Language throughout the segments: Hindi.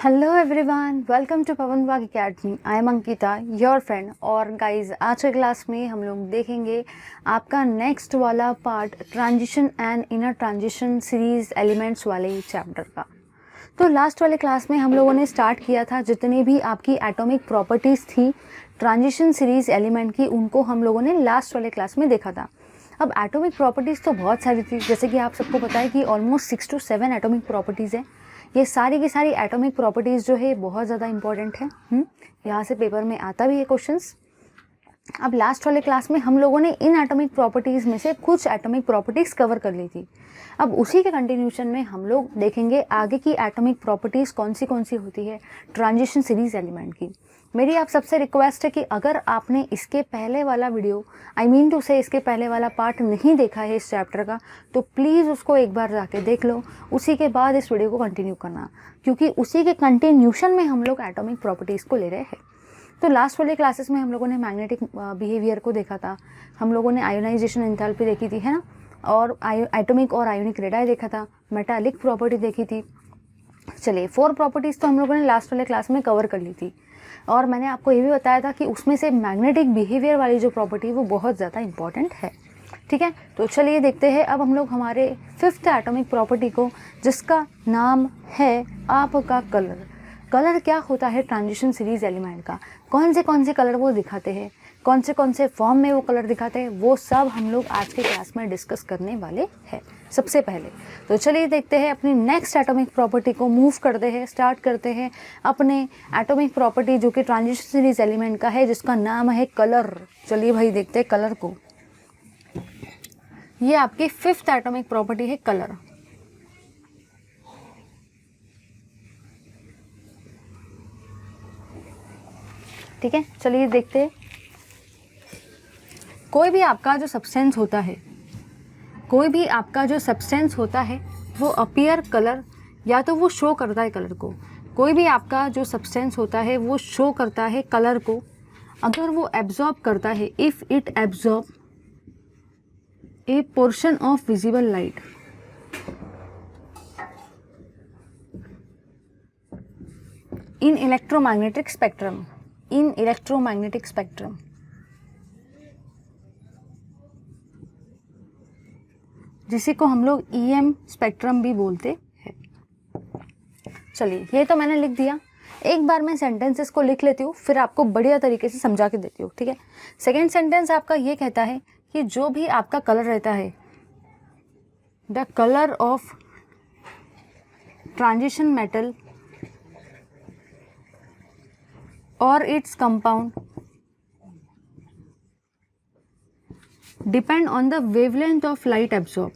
हेलो एवरीवन, वेलकम टू पवन वाग academy. I am Ankita, your friend. और गाइस, आज के क्लास में हम लोग देखेंगे आपका नेक्स्ट वाला part, transition and inner transition series elements वाले चैप्टर का। तो लास्ट वाले क्लास में हम लोगों ने स्टार्ट किया था, जितनी भी आपकी एटॉमिक प्रॉपर्टीज़ थी ट्रांजिशन सीरीज एलिमेंट की, उनको हम लोगों ने लास्ट वाले क्लास में देखा था। अब एटॉमिक प्रॉपर्टीज़ तो बहुत सारी थी, जैसे कि आप सबको पता है कि ऑलमोस्ट 6 to 7 एटॉमिक प्रॉपर्टीज़ है। ये सारी की सारी एटॉमिक प्रॉपर्टीज़ जो है बहुत ज़्यादा इंपॉर्टेंट है। यहाँ से पेपर में आता भी है क्वेश्चंस। अब लास्ट वाले क्लास में हम लोगों ने इन एटॉमिक प्रॉपर्टीज़ में से कुछ एटॉमिक प्रॉपर्टीज़ कवर कर ली थी। अब उसी के कंटिन्यूशन में हम लोग देखेंगे आगे की एटॉमिक प्रॉपर्टीज़ कौन सी होती है ट्रांजिशन सीरीज एलिमेंट की। मेरी आप सबसे रिक्वेस्ट है कि अगर आपने इसके पहले वाला वीडियो, आई मीन टू से इसके पहले वाला पार्ट नहीं देखा है इस चैप्टर का, तो प्लीज़ उसको एक बार जाके देख लो, उसी के बाद इस वीडियो को कंटिन्यू करना, क्योंकि उसी के कंटिन्यूशन में हम लोग एटॉमिक प्रॉपर्टीज़ को ले रहे हैं। तो लास्ट वाले क्लासेस में हम लोगों ने मैग्नेटिक बिहेवियर को देखा था, हम लोगों ने आयोनाइजेशन एंथैल्पी देखी थी, है ना, और एटॉमिक और आयोनिक रेडाई देखा था, मेटालिक प्रॉपर्टी देखी थी। चलिए, 4 प्रॉपर्टीज़ तो हम लोगों ने लास्ट वाले क्लास में कवर कर ली थी, और मैंने आपको ये भी बताया था कि उसमें से मैग्नेटिक बिहेवियर वाली जो प्रॉपर्टी वो बहुत ज़्यादा इंपॉर्टेंट है। ठीक है, तो चलिए देखते हैं अब हम लोग हमारे 5th एटॉमिक प्रॉपर्टी को, जिसका नाम है आपका कलर। कलर क्या होता है ट्रांजिशन सीरीज एलिमेंट का, कौन से कलर वो दिखाते हैं, कौन से फॉर्म में वो कलर दिखाते हैं, वो सब हम लोग आज के क्लास में डिस्कस करने वाले हैं सबसे पहले। तो चलिए देखते हैं अपनी नेक्स्ट एटॉमिक प्रॉपर्टी को, मूव करते हैं, स्टार्ट करते हैं अपने एटॉमिक प्रॉपर्टी जो कि ट्रांजिशन सीरीज एलिमेंट का है, जिसका नाम है कलर। चलिए भाई देखते हैं कलर को। ये आपकी 5th एटॉमिक प्रॉपर्टी है कलर। ठीक है, चलिए देखते हैं। कोई भी आपका जो सब्सटेंस होता है, वो अपीयर कलर, या तो वो शो करता है कलर को। कोई भी आपका जो सब्सटेंस होता है वो शो करता है कलर को अगर वो एब्जॉर्ब करता है, if it absorb A portion of visible light. In electromagnetic spectrum, जिसी को हम लोग EM स्पेक्ट्रम भी बोलते हैं। चलिए, ये तो मैंने लिख दिया। एक बार मैं सेंटेंसेस को लिख लेती हूँ, फिर आपको बढ़िया तरीके से समझा के देती हूँ। ठीक है, सेकेंड सेंटेंस आपका ये कहता है कि जो भी आपका कलर रहता है, the colour of transition metal और its compound depend on the wavelength of light absorb.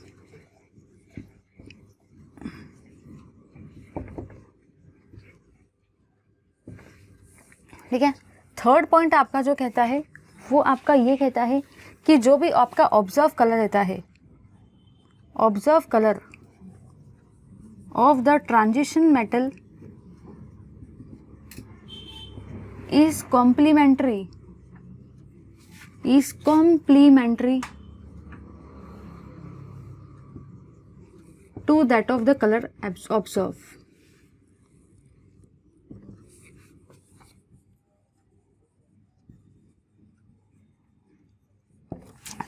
ठीक है, थर्ड पॉइंट आपका जो कहता है वो आपका ये कहता है कि जो भी आपका ऑब्जर्व कलर रहता है, observe colour of the transition metal is complementary to that of the color observed।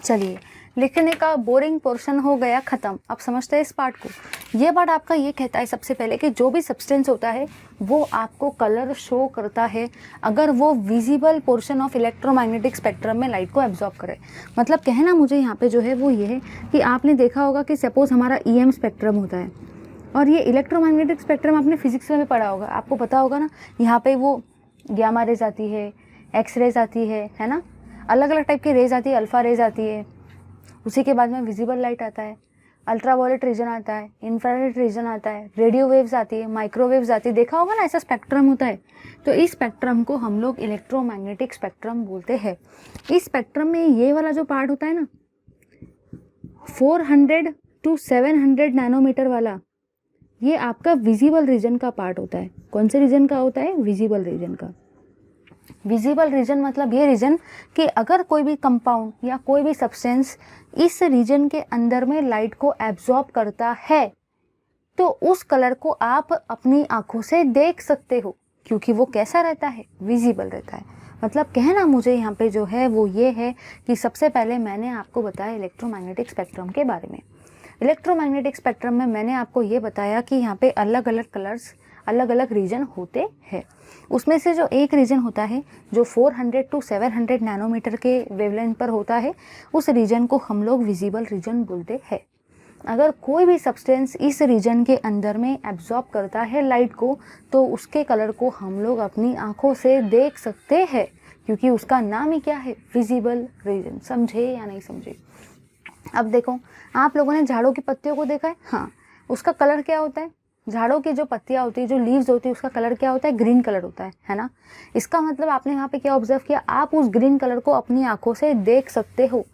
चलिए, लिखने का बोरिंग पोर्शन हो गया ख़त्म। अब समझते हैं इस पार्ट को। ये पार्ट आपका ये कहता है सबसे पहले कि जो भी सब्सटेंस होता है वो आपको कलर शो करता है अगर वो visible portion of electromagnetic spectrum में लाइट को एब्जॉर्ब करे। मतलब कहना मुझे यहाँ पे जो है वो ये है कि आपने देखा होगा कि सपोज़ हमारा EM स्पेक्ट्रम होता है, और ये इलेक्ट्रोमैग्नेटिक स्पेक्ट्रम आपने फिजिक्स में भी पढ़ा होगा, आपको पता होगा ना। यहाँ पर वो गामा रेज आती है, एक्स रेज आती है ना, अलग अलग टाइप की रेज आती है, अल्फ़ा रेज आती है, उसी के बाद में विजिबल लाइट आता है, अल्ट्रावायलेट रीजन आता है, इंफ्रारेड रीजन आता है, रेडियो वेव्स आती है, माइक्रोवेव्स आती है। देखा होगा ना, ऐसा स्पेक्ट्रम होता है। तो इस स्पेक्ट्रम को हम लोग इलेक्ट्रोमैग्नेटिक स्पेक्ट्रम बोलते हैं। इस स्पेक्ट्रम में ये वाला जो पार्ट होता है ना, 400 to 700 नैनोमीटर वाला, ये आपका विजिबल रीजन का पार्ट होता है। कौन से रीजन का होता है? विजिबल रीजन का। विजिबल रीजन मतलब ये रीजन कि अगर कोई भी कंपाउंड या कोई भी सब्सटेंस इस रीजन के अंदर में लाइट को एब्जॉर्ब करता है तो उस कलर को आप अपनी आंखों से देख सकते हो, क्योंकि वो कैसा रहता है, विजिबल रहता है। मतलब कहना मुझे यहाँ पे जो है वो ये है कि सबसे पहले मैंने आपको बताया इलेक्ट्रोमैग्नेटिक स्पेक्ट्रम के बारे में। इलेक्ट्रोमैग्नेटिक स्पेक्ट्रम में मैंने आपको ये बताया कि यहाँ पे अलग अलग कलर्स, अलग अलग रीजन होते हैं। उसमें से जो एक रीजन होता है जो 400 to 700 नैनोमीटर के वेवलेंथ पर होता है, उस रीजन को हम लोग विजिबल रीजन बोलते हैं। अगर कोई भी सब्सटेंस इस रीजन के अंदर में एब्जॉर्ब करता है लाइट को, तो उसके कलर को हम लोग अपनी आंखों से देख सकते हैं, क्योंकि उसका नाम ही क्या है, विजिबल रीजन। समझे या नहीं समझे? अब देखो, आप लोगों ने झाड़ों की पत्तियों को देखा है? हाँ, उसका कलर क्या होता है? झाड़ों की जो पत्तियाँ होती है, जो लीव्स होती है, उसका कलर क्या होता है? ग्रीन कलर होता है ना। इसका मतलब आपने यहाँ पे क्या ऑब्जर्व किया, आप उस ग्रीन कलर को अपनी आंखों से देख सकते हो।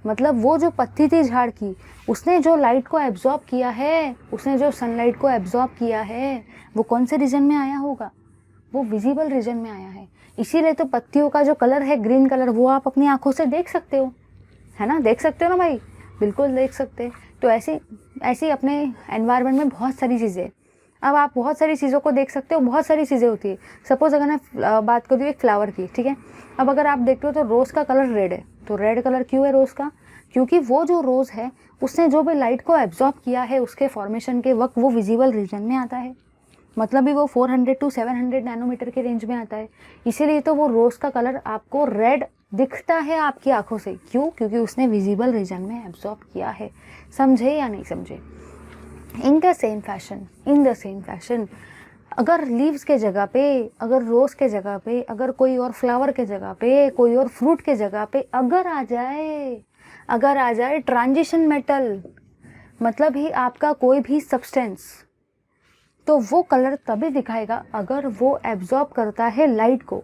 मतलब वो जो पत्ती थी झाड़ की, उसने जो लाइट को एब्जॉर्ब किया है, उसने जो सनलाइट को एब्जॉर्ब किया है, वो कौन से रीजन में आया होगा? वो विजिबल रीजन में आया है। इसीलिए तो पत्तियों का जो कलर है ग्रीन कलर, वो आप अपनी आंखों से देख सकते हो, है ना। देख सकते हो ना भाई? बिल्कुल देख सकते हैं। तो ऐसी अपने एनवायरनमेंट में बहुत सारी चीज़ें, अब आप बहुत सारी चीज़ों को देख सकते हो। बहुत सारी चीज़ें होती है। सपोज़ अगर मैं बात करूँ एक फ्लावर की, ठीक है। अब अगर आप देखते हो तो रोज़ का कलर रेड है, तो रेड कलर क्यों है रोज़ का? क्योंकि वो जो रोज़ है उसने जो भी लाइट को एब्जॉर्ब किया है उसके फॉर्मेशन के वक्त, वो विजिबल रीजन में आता है। मतलब भी वो 400 to 700 नैनोमीटर के रेंज में आता है। इसीलिए तो वो रोज़ का कलर आपको रेड दिखता है आपकी आंखों से। क्यों? क्योंकि उसने विजिबल रीजन में एब्जॉर्ब किया है। समझे या नहीं समझे? इन द सेम फैशन अगर लीव्स के जगह पे, अगर रोज़ के जगह पे, अगर कोई और फ्लावर के जगह पे, कोई और फ्रूट के जगह पे अगर आ जाए ट्रांजिशन मेटल, मतलब ही आपका कोई भी सब्सटेंस, तो वो कलर तभी दिखाएगा अगर वो एब्जॉर्ब करता है लाइट को।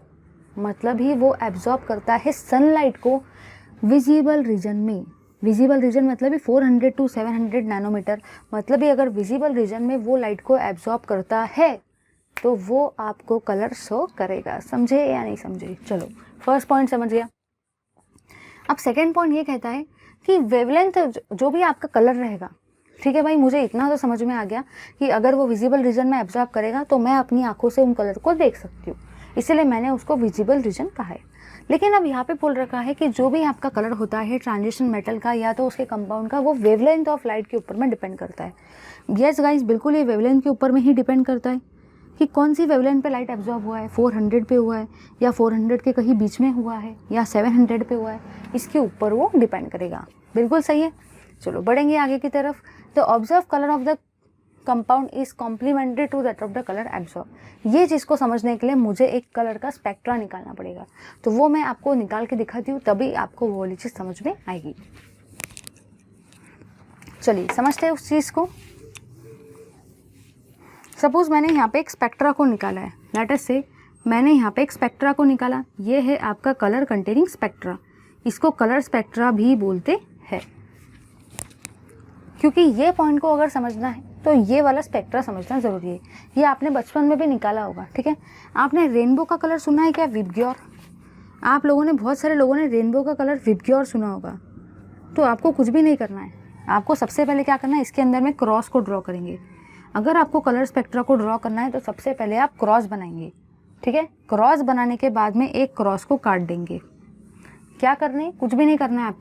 मतलब ही वो एब्जॉर्ब करता है सनलाइट को विजिबल रीजन में। विजिबल रीजन मतलब ही 400 to 700 नैनोमीटर। मतलब ही अगर विजिबल रीजन में वो लाइट को एब्जॉर्ब करता है तो वो आपको कलर शो करेगा। समझे या नहीं समझे? चलो, फर्स्ट पॉइंट समझ गया। अब सेकेंड पॉइंट ये कहता है कि वेवलेंथ जो भी आपका कलर रहेगा, ठीक है भाई, मुझे इतना तो समझ में आ गया कि अगर वो विजिबल रीजन में एब्जॉर्ब करेगा तो मैं अपनी आंखों से उन कलर को देख सकती हूँ, इसीलिए मैंने उसको विजिबल रीजन कहा है। लेकिन अब यहाँ पे बोल रखा है कि जो भी आपका कलर होता है ट्रांजिशन मेटल का या तो उसके कंपाउंड का, वो वेवलेंथ ऑफ लाइट के ऊपर में डिपेंड करता है। यस गाइस, बिल्कुल ये वेवलेंथ के ऊपर में ही डिपेंड करता है कि कौन सी वेवलेंथ पे लाइट एब्जॉर्ब हुआ है। 400 पे हुआ है या 400 के कहीं बीच में हुआ है या 700 पे हुआ है, इसके ऊपर वो डिपेंड करेगा। बिल्कुल सही है। चलो बढ़ेंगे आगे की तरफ। The observe colour of the compound is complementary to that of the colour absorb. ये चीज़ को समझने के लिए मुझे एक कलर का स्पेक्ट्रा निकालना पड़ेगा, तो वो मैं आपको निकाल के दिखाती हूँ, तभी आपको वो वाली चीज़ समझ में आएगी। चलिए समझते हैं उस चीज़ को। सपोज़ मैंने यहाँ पे एक स्पेक्ट्रा को निकाला है। लेट अस से मैंने यहाँ पे एक स्पेक्ट्रा को निकाला। ये है आपका कलर कंटेनिंग स्पेक्ट्रा। इसको कलर स्पेक्ट्रा भी बोलते हैं, क्योंकि ये पॉइंट को अगर समझना है तो ये वाला स्पेक्ट्रा समझना ज़रूरी है। ये आपने बचपन में भी निकाला होगा, ठीक है। आपने रेनबो का कलर सुना है क्या? विबग्योर। आप लोगों ने, बहुत सारे लोगों ने रेनबो का कलर विबग्योर सुना होगा। तो आपको कुछ भी नहीं करना है। आपको सबसे पहले क्या करना है, इसके अंदर में क्रॉस को ड्रॉ करेंगे। अगर आपको कलर स्पेक्ट्रा को ड्रॉ करना है तो सबसे पहले आप क्रॉस बनाएंगे, ठीक है। क्रॉस बनाने के बाद में एक क्रॉस को काट देंगे। क्या करना है? कुछ भी नहीं करना है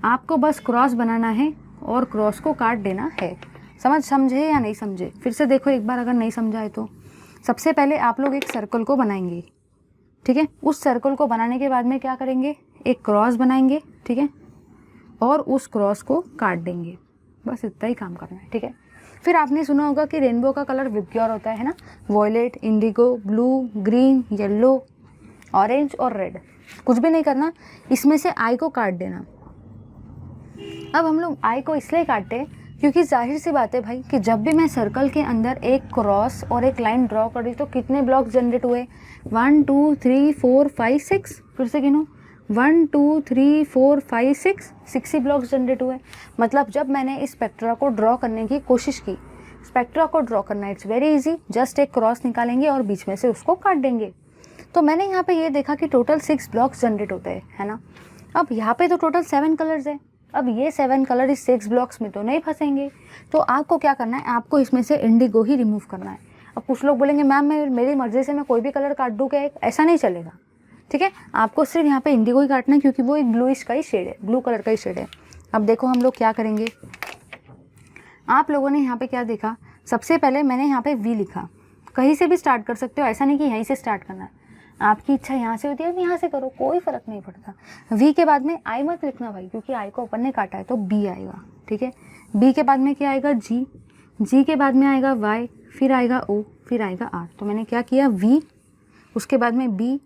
आपको बस क्रॉस बनाना है और क्रॉस को काट देना है। समझे या नहीं समझे? फिर से देखो एक बार, अगर नहीं समझा है तो। सबसे पहले आप लोग एक सर्कल को बनाएंगे, ठीक है। उस सर्कल को बनाने के बाद में क्या करेंगे, एक क्रॉस बनाएंगे, ठीक है, और उस क्रॉस को काट देंगे। बस इतना ही काम करना है, ठीक है। फिर आपने सुना होगा कि रेनबो का कलर विबग्योर होता है ना, violet, indigo, blue, green, yellow, orange और रेड। कुछ भी नहीं करना, इसमें से आई को काट देना। अब हम लोग आई को इसलिए काटते हैं क्योंकि जाहिर सी बात है भाई कि जब भी मैं सर्कल के अंदर एक क्रॉस और एक लाइन ड्रॉ करी तो कितने ब्लॉक्स जनरेट हुए? 1 2 3 4 5 6। फिर से गिनो, 1 2 3 4 5 6 ही ब्लॉक्स जनरेट हुए। मतलब जब मैंने इस स्पेक्ट्रा को ड्रॉ करने की कोशिश की, स्पेक्ट्रा को ड्रॉ करना इट्स वेरी इजी, जस्ट एक क्रॉस निकालेंगे और बीच में से उसको काट देंगे। तो मैंने यहाँ पे ये देखा कि टोटल 6 ब्लॉक्स जनरेट होते हैं, है ना। अब यहाँ पे तो टोटल 7 कलर्स है, अब ये 7 कलर इस 6 ब्लॉक्स में तो नहीं फंसेंगे, तो आपको क्या करना है, आपको इसमें से इंडिगो ही रिमूव करना है। अब कुछ लोग बोलेंगे मैम मैं मेरी मर्जी से मैं कोई भी कलर काट दूँ क्या, ऐसा नहीं चलेगा, ठीक है। आपको सिर्फ यहाँ पे इंडिगो ही काटना है, क्योंकि वो एक ब्लूइश का ही शेड है, ब्लू कलर का ही शेड है। अब देखो हम लोग क्या करेंगे, आप लोगों ने यहाँ पे क्या देखा, सबसे पहले मैंने यहाँ पे वी लिखा, कहीं से भी स्टार्ट कर सकते हो, ऐसा नहीं कि यहीं से स्टार्ट करना है, आपकी इच्छा यहाँ से होती है यहाँ से करो, कोई फ़र्क नहीं पड़ता। वी के बाद में आई मत लिखना भाई, क्योंकि आई को अपन ने काटा है तो बी आएगा, ठीक है। बी के बाद में क्या आएगा, जी, जी के बाद में आएगा वाई, फिर आएगा ओ, फिर आएगा आर। तो मैंने क्या किया, वी, उसके बाद में बी,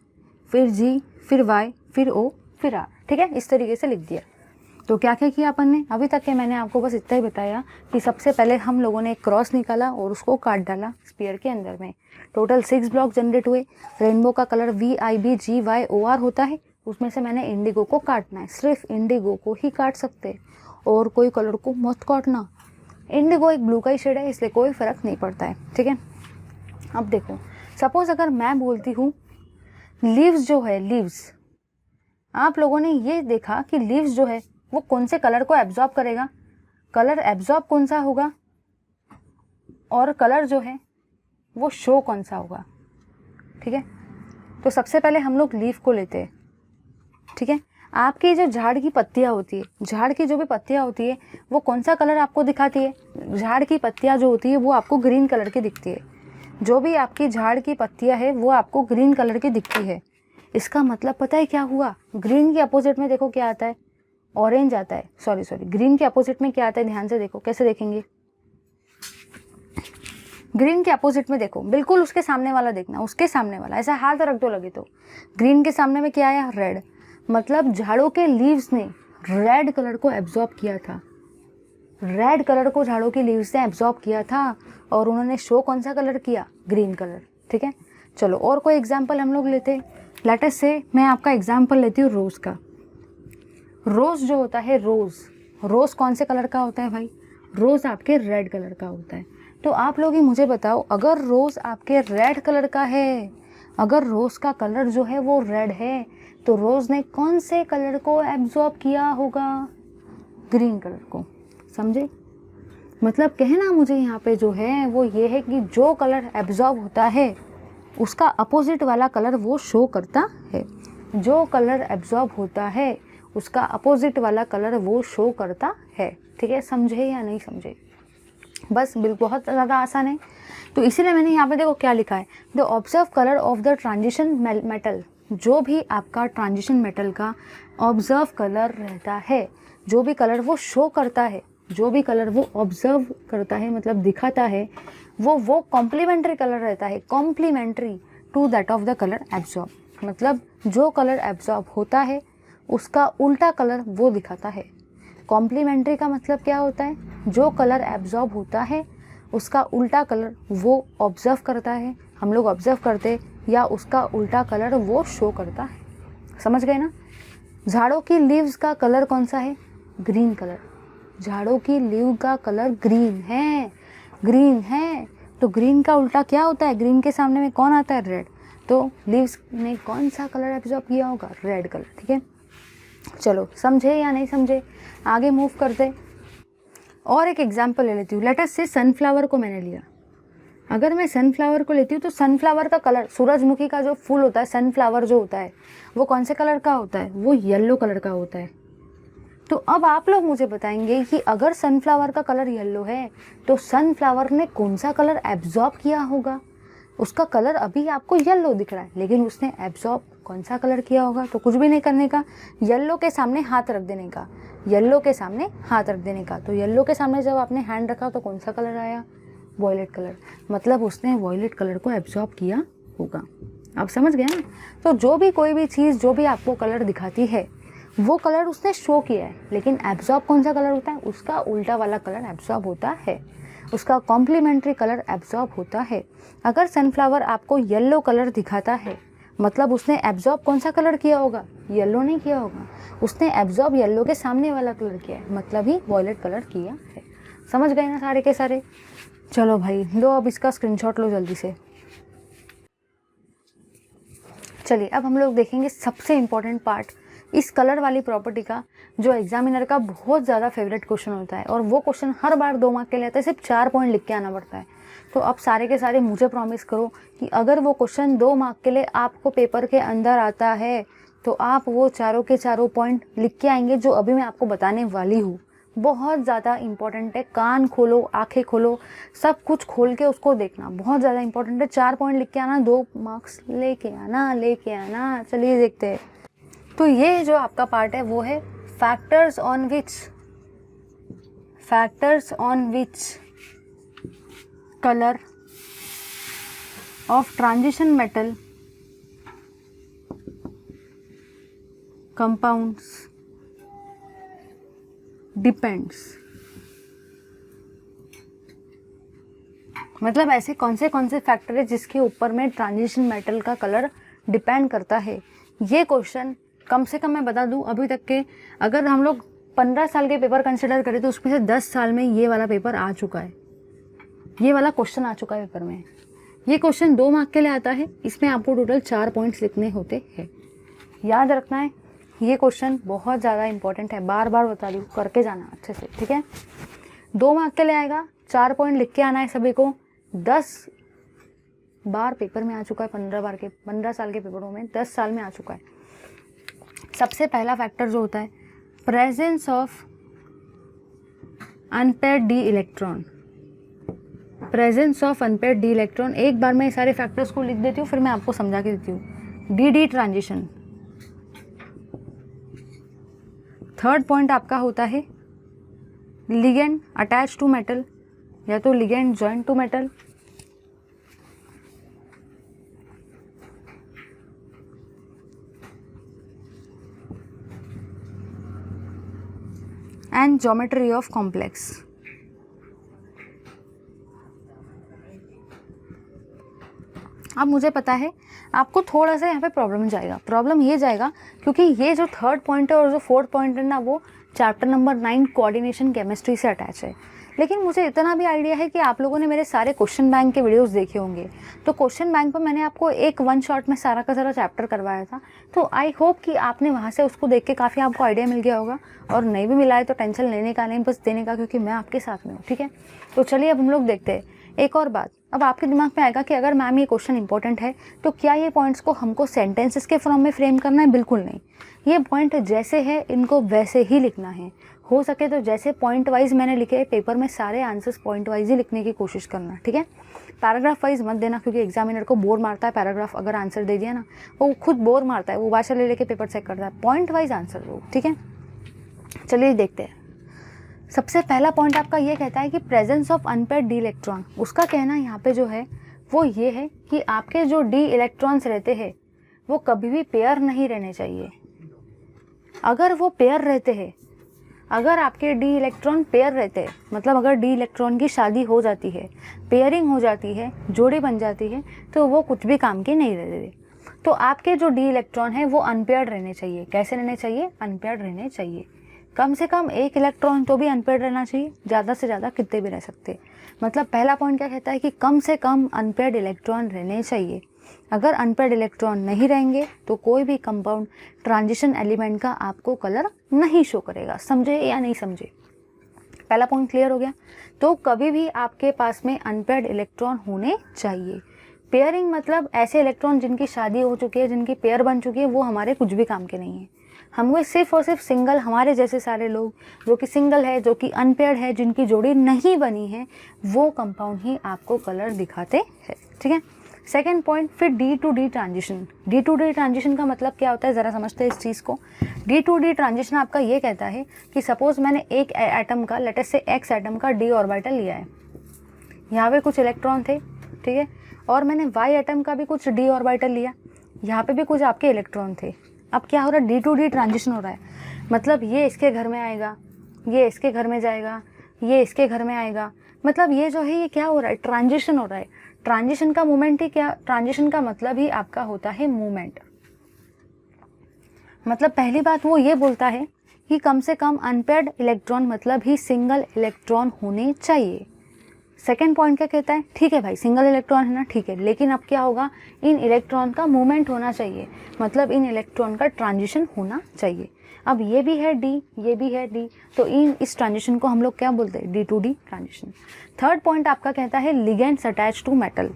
फिर जी, फिर वाई, फिर ओ, फिर आर, ठीक है, इस तरीके से लिख दिया। तो क्या क्या किया अपन ने, अभी तक के मैंने आपको बस इतना ही बताया कि सबसे पहले हम लोगों ने एक क्रॉस निकाला और उसको काट डाला स्फीयर के अंदर में। टोटल 6 ब्लॉक जनरेट हुए। रेनबो का कलर VIBGYOR होता है, उसमें से मैंने इंडिगो को काटना है, सिर्फ इंडिगो को ही काट सकते, और कोई कलर को मत काटना। इंडिगो एक ब्लू का ही शेड है, इसलिए कोई फ़र्क नहीं पड़ता है, ठीक है। अब देखो, सपोज़ अगर मैं बोलती हूँ लीव्स जो है, लीव्स, आप लोगों ने ये देखा कि लीव्स जो है वो कौन से कलर को एब्जॉर्ब करेगा, कलर एब्जॉर्ब कौन सा होगा, और कलर जो है वो शो कौन सा होगा, ठीक है। तो सबसे पहले हम लोग लीफ को लेते हैं, ठीक है। आपकी जो झाड़ की पत्तियां होती है, झाड़ की जो भी पत्तियां होती है वो कौन सा कलर आपको दिखाती है, झाड़ की पत्तियां जो होती है वो आपको ग्रीन कलर की दिखती है। जो भी आपकी झाड़ की पत्तियां है वो आपको ग्रीन कलर की दिखती है। इसका मतलब पता है क्या हुआ, ग्रीन के अपोजिट में देखो क्या आता है, ऑरेंज आता है, सॉरी ग्रीन के अपोजिट में क्या आता है, ध्यान से देखो, कैसे देखेंगे, ग्रीन के अपोजिट में देखो, बिल्कुल उसके सामने वाला देखना, उसके सामने वाला, ऐसा हाथ रख दो लगे तो, ग्रीन के सामने में क्या आया, रेड। मतलब झाड़ों के लीव्स ने रेड कलर को एब्जॉर्ब किया था, रेड कलर को झाड़ों की लीव्स ने एब्जॉर्ब किया था, और उन्होंने शो कौन सा कलर किया, ग्रीन कलर, ठीक है। चलो और कोई एग्जाम्पल हम लोग लेते हैं, लेट अस से मैं आपका एग्जाम्पल लेती हूँ रोज़ का। रोज़ जो होता है, रोज़ कौन से कलर का होता है भाई, रोज़ आपके रेड कलर का होता है। तो आप लोग ही मुझे बताओ, अगर रोज़ आपके रेड कलर का है, अगर रोज़ का कलर जो है वो रेड है, तो रोज़ ने कौन से कलर को एब्जॉर्ब किया होगा, ग्रीन कलर को, समझे। मतलब कहना मुझे यहाँ पे जो है वो ये है कि जो कलर एब्जॉर्ब होता है उसका अपोजिट वाला कलर वो शो करता है, जो कलर एब्जॉर्ब होता है उसका अपोजिट वाला कलर वो शो करता है, ठीक है। समझे या नहीं समझे, बस बिल्कुल बहुत ज़्यादा आसान है। तो इसीलिए मैंने यहाँ पे देखो क्या लिखा है, the observe colour of the transition metal, जो भी आपका ट्रांजिशन मेटल का ऑब्जर्व कलर रहता है, जो भी कलर वो शो करता है, जो भी कलर वो ऑब्जर्व करता है मतलब दिखाता है, वो कॉम्प्लीमेंट्री कलर रहता है, complementary to that of the colour absorb. मतलब जो कलर एब्जॉर्ब होता है उसका उल्टा कलर वो दिखाता है। कॉम्प्लीमेंट्री का मतलब क्या होता है, जो कलर एब्जॉर्ब होता है उसका उल्टा कलर वो ऑब्जर्व करता है, हम लोग ऑब्जर्व करते, या उसका उल्टा कलर वो शो करता है, समझ गए ना। झाड़ों की लीव्स का कलर कौन सा है, ग्रीन कलर, झाड़ों की लीव का कलर ग्रीन है, ग्रीन है। तो ग्रीन का उल्टा क्या होता है, ग्रीन के सामने में कौन आता है, रेड। तो लीव्स ने कौन सा कलर एब्जॉर्ब किया होगा, रेड कलर, ठीक है। चलो समझे या नहीं समझे, आगे मूव करते। और एक एग्जांपल ले लेती हूँ, लेट अस से सनफ्लावर को मैंने लिया। अगर मैं सनफ्लावर को लेती हूँ तो सनफ्लावर का कलर, सूरजमुखी का जो फूल होता है, सनफ्लावर जो होता है वो कौन से कलर का होता है, वो येलो कलर का होता है। तो अब आप लोग मुझे बताएंगे कि अगर सनफ्लावर का कलर येलो है तो सनफ्लावर ने कौन सा कलर एब्जॉर्ब किया होगा। उसका कलर अभी आपको येलो दिख रहा है, लेकिन उसने एब्जॉर्ब कौन सा कलर किया होगा। तो कुछ भी नहीं करने का, येलो के सामने हाथ रख देने का, येलो के सामने हाथ रख देने का। तो येलो के सामने जब आपने हैंड रखा तो कौन सा कलर आया, वॉयलेट कलर। मतलब उसने वॉयलेट कलर को एब्जॉर्ब किया होगा। आप समझ गए ना। तो जो भी कोई भी चीज़ जो भी आपको कलर दिखाती है वो कलर उसने शो किया है, लेकिन एब्जॉर्ब कौन सा कलर होता है, उसका उल्टा वाला कलर एब्जॉर्ब होता है, उसका कॉम्प्लीमेंट्री कलर एब्जॉर्ब होता है। अगर सनफ्लावर आपको येलो कलर दिखाता है मतलब उसने एब्जॉर्ब कौन सा कलर किया होगा, येलो नहीं किया होगा, उसने एब्जॉर्ब येलो के सामने वाला कलर किया है, मतलब ही वॉयलेट कलर किया है। समझ गए ना सारे के सारे। चलो भाई लो अब इसका स्क्रीनशॉट लो जल्दी से। चलिए अब हम लोग देखेंगे सबसे इम्पोर्टेंट पार्ट इस कलर वाली प्रॉपर्टी का जो एग्जामिनर का बहुत ज़्यादा फेवरेट क्वेश्चन होता है, और वो क्वेश्चन हर बार 2 मार्क के लिए आता है, सिर्फ 4 पॉइंट लिख के आना पड़ता है। तो अब सारे के सारे मुझे प्रॉमिस करो कि अगर वो क्वेश्चन 2 मार्क के लिए आपको पेपर के अंदर आता है तो आप वो चारों के चारों पॉइंट लिख के आएंगे जो अभी मैं आपको बताने वाली हूँ। बहुत ज़्यादा इंपॉर्टेंट है, कान खोलो, आंखें खोलो, सब कुछ खोल के उसको देखना, बहुत ज़्यादा इंपॉर्टेंट है। 4 पॉइंट लिख के आना, 2 मार्क्स लेके आना। चलिए देखते हैं। तो ये जो आपका पार्ट है वो है factors on which colour of transition metal compounds depends. मतलब ऐसे कौन से फैक्टर है जिसके ऊपर में ट्रांजिशन मेटल का कलर डिपेंड करता है। ये क्वेश्चन कम से कम मैं बता दूं, अभी तक के अगर हम लोग 15 साल के पेपर कंसिडर करें तो उसमें से 10 साल में ये वाला पेपर आ चुका है, ये वाला क्वेश्चन आ चुका है पेपर में। ये क्वेश्चन 2 मार्क के लिए आता है, इसमें आपको टोटल 4 पॉइंट्स लिखने होते हैं। याद रखना है, ये क्वेश्चन बहुत ज़्यादा इंपॉर्टेंट है, बार बार बता दूँ, करके जाना अच्छे से, ठीक है। 2 मार्क के लिए आएगा, 4 पॉइंट लिख के आना है सभी को। 10 बार पेपर में आ चुका है, 15 साल के पेपरों में 10 साल में आ चुका है। सबसे पहला फैक्टर जो होता है presence of unpaired d electron. Presence of unpaired d electron, एक बार मैं सारे फैक्टर्स को लिख देती हूँ, फिर मैं आपको समझा के देती हूँ। D transition. थर्ड पॉइंट आपका होता है लिगेंड अटैच टू मेटल, या तो ligand joint to metal. And geometry of complex. अब मुझे पता है आपको थोड़ा सा यहाँ पे प्रॉब्लम ये जाएगा क्योंकि ये जो थर्ड पॉइंट है और जो फोर्थ पॉइंट है ना, वो चैप्टर नंबर 9 कोऑर्डिनेशन केमिस्ट्री से अटैच है। लेकिन मुझे इतना भी आइडिया है कि आप लोगों ने मेरे सारे क्वेश्चन बैंक के वीडियोस देखे होंगे, तो क्वेश्चन बैंक पर मैंने आपको एक 1 शॉट में सारा का सारा चैप्टर करवाया था। तो आई होप कि आपने वहाँ से उसको देख के काफ़ी आपको आइडिया मिल गया होगा, और नहीं भी मिला है तो टेंशन लेने का नहीं, बस देने का, क्योंकि मैं आपके साथ में हूँ, ठीक है। तो चलिए अब हम लोग देखते हैं। एक और बात, अब आपके दिमाग में आएगा कि अगर मैम ये क्वेश्चन इंपॉर्टेंट है तो क्या ये पॉइंट्स को हमको सेंटेंसेस के फॉर्म में फ्रेम करना है? बिल्कुल नहीं, ये पॉइंट जैसे है इनको वैसे ही लिखना है। हो सके तो जैसे पॉइंट वाइज मैंने लिखे पेपर में सारे आंसर्स पॉइंट वाइज ही लिखने की कोशिश करना, ठीक है। पैराग्राफ वाइज मत देना, क्योंकि एग्जामिनर को बोर मारता है पैराग्राफ अगर आंसर दे दिया ना, वो खुद बोर मारता है, वो भाषा ले लेके पेपर चेक करता है। पॉइंट वाइज आंसर दो, ठीक है। चलिए देखते हैं। सबसे पहला पॉइंट आपका ये कहता है कि presence of unpaired d electron. उसका कहना यहाँ पे जो है वो ये है कि आपके जो डी इलेक्ट्रॉन्स रहते हैं वो कभी भी पेयर नहीं रहने चाहिए। अगर वो पेयर रहते हैं, अगर आपके डी इलेक्ट्रॉन पेयर रहते हैं, मतलब अगर डी इलेक्ट्रॉन की शादी हो जाती है, पेयरिंग हो जाती है, जोड़ी बन जाती है, तो वो कुछ भी काम के नहीं रहते। तो आपके जो डी इलेक्ट्रॉन है वो अनपेयर्ड रहने चाहिए। कैसे रहने चाहिए? अनपेयर्ड रहने चाहिए। कम से कम 1 इलेक्ट्रॉन तो भी अनपेयर्ड रहना चाहिए, ज़्यादा से ज़्यादा कितने भी रह सकते। मतलब पहला पॉइंट क्या कहता है कि कम से कम अनपेयर्ड इलेक्ट्रॉन रहने चाहिए। अगर अनपेयर्ड इलेक्ट्रॉन नहीं रहेंगे तो कोई भी कंपाउंड ट्रांजिशन एलिमेंट का आपको कलर नहीं शो करेगा। समझे या नहीं समझे? पहला पॉइंट क्लियर हो गया। तो कभी भी आपके पास में अनपेयर्ड इलेक्ट्रॉन होने चाहिए। पेयरिंग मतलब ऐसे इलेक्ट्रॉन जिनकी शादी हो चुकी है, जिनकी पेयर बन चुकी है, वो हमारे कुछ भी काम के नहीं है। हमको सिर्फ और सिर्फ सिंगल, हमारे जैसे सारे लोग जो कि सिंगल है, जो कि अनपेयर्ड है, जिनकी जोड़ी नहीं बनी है, वो कंपाउंड ही आपको कलर दिखाते हैं, ठीक है। सेकेंड पॉइंट, फिर D to D transition. D to D transition का मतलब क्या होता है, ज़रा समझते हैं इस चीज़ को। डी टू डी ट्रांजिशन आपका ये कहता है कि सपोज मैंने एक एटम का, लेट अस से एक्स एटम का डी ऑर्बिटल लिया है, यहाँ पे कुछ इलेक्ट्रॉन थे, ठीक है, और मैंने वाई एटम का भी कुछ डी ऑर्बिटल लिया, यहाँ पे भी कुछ आपके इलेक्ट्रॉन थे। अब क्या हो रहा है? डी टू डी ट्रांजिशन हो रहा है। मतलब ये इसके घर में आएगा, ये इसके घर में जाएगा, ये इसके घर में आएगा। मतलब ये जो है ये क्या हो रहा है? ट्रांजिशन हो रहा है। ट्रांजिशन का मूवमेंट ही क्या? ट्रांजिशन का मतलब ही आपका होता है मूवमेंट। मतलब पहली बात वो ये बोलता है कि कम से कम अनपेयर्ड इलेक्ट्रॉन मतलब ही सिंगल इलेक्ट्रॉन होने चाहिए। सेकेंड पॉइंट क्या कहता है, ठीक है भाई सिंगल इलेक्ट्रॉन है ना, ठीक है, लेकिन अब क्या होगा, इन इलेक्ट्रॉन का मूवमेंट होना चाहिए, मतलब इन इलेक्ट्रॉन का ट्रांजिशन होना चाहिए। अब ये भी है डी, ये भी है डी, तो इस ट्रांजिशन को हम लोग क्या बोलते हैं, d to D transition. Third point आपका कहता है ligands attach to metal.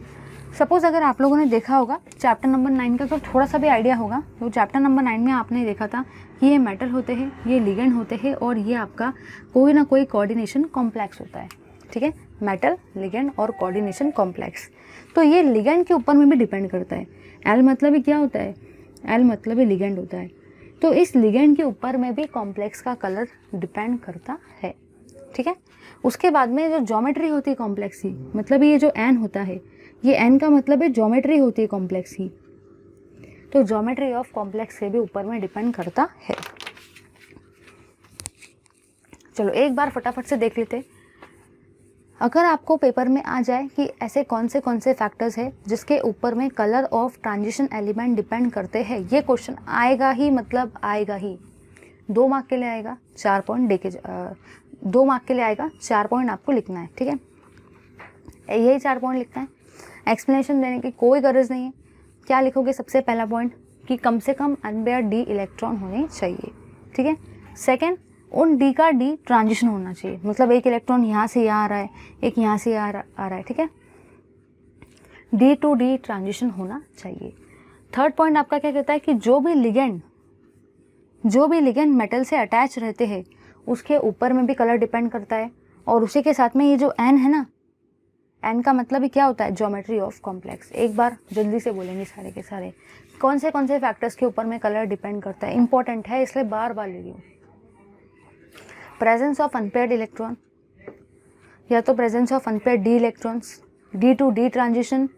Suppose अगर आप लोगों ने देखा होगा चैप्टर नंबर 9 का, अगर थोड़ा सा भी आइडिया होगा तो चैप्टर नंबर 9 में आपने देखा था कि ये मेटल होते हैं, ये लिगेंड होते हैं, और ये आपका कोई ना कोई कोऑर्डिनेशन कॉम्प्लेक्स होता है, ठीक है, मेटल, लिगेंड और कोऑर्डिनेशन कॉम्प्लेक्स। तो ये लिगेंड के ऊपर में भी डिपेंड करता है। एल मतलब ही क्या होता है, एल मतलब ही लिगेंड होता है, तो इस लिगेंड के ऊपर में भी कॉम्प्लेक्स का कलर डिपेंड करता है, ठीक है। उसके बाद में जो ज्योमेट्री होती है कॉम्प्लेक्स की, मतलब ये जो एन होता है, ये एन का मतलब है ज्योमेट्री होती है कॉम्प्लेक्स की, तो ज्योमेट्री ऑफ कॉम्प्लेक्स से भी ऊपर में डिपेंड करता है। चलो एक बार फटाफट से देख लेते। अगर आपको पेपर में आ जाए कि ऐसे कौन से फैक्टर्स है जिसके ऊपर में colour of transition element depend करते हैं, ये क्वेश्चन आएगा ही, मतलब आएगा ही। 2 मार्क के लिए आएगा, 4 पॉइंट देके 2 मार्क के लिए आएगा, 4 पॉइंट आपको लिखना है, ठीक है, यही 4 पॉइंट लिखना है। एक्सप्लेनेशन देने की कोई गरज नहीं है। क्या लिखोगे, सबसे पहला पॉइंट कि कम से कम अनपेयर डी इलेक्ट्रॉन होने चाहिए, ठीक है। सेकेंड, उन डी का डी ट्रांजिशन होना चाहिए, मतलब एक इलेक्ट्रॉन यहाँ से यहाँ आ रहा है, एक यहाँ से आ रहा है, ठीक है, डी टू डी ट्रांजिशन होना चाहिए। थर्ड पॉइंट आपका क्या कहता है कि जो भी लिगेंड मेटल से अटैच रहते हैं उसके ऊपर में भी कलर डिपेंड करता है, और उसी के साथ में ये जो एन है ना, एन का मतलब ही क्या होता है, ज्योमेट्री ऑफ कॉम्प्लेक्स। एक बार जल्दी से बोलेंगे सारे के सारे, कौन से फैक्टर्स के ऊपर में कलर डिपेंड करता है, इंपॉर्टेंट है इसलिए बार बार ले रही हूँ। प्रेजेंस ऑफ अनपेयर्ड इलेक्ट्रॉन, या तो presence of unpaired d electrons, d to D transition,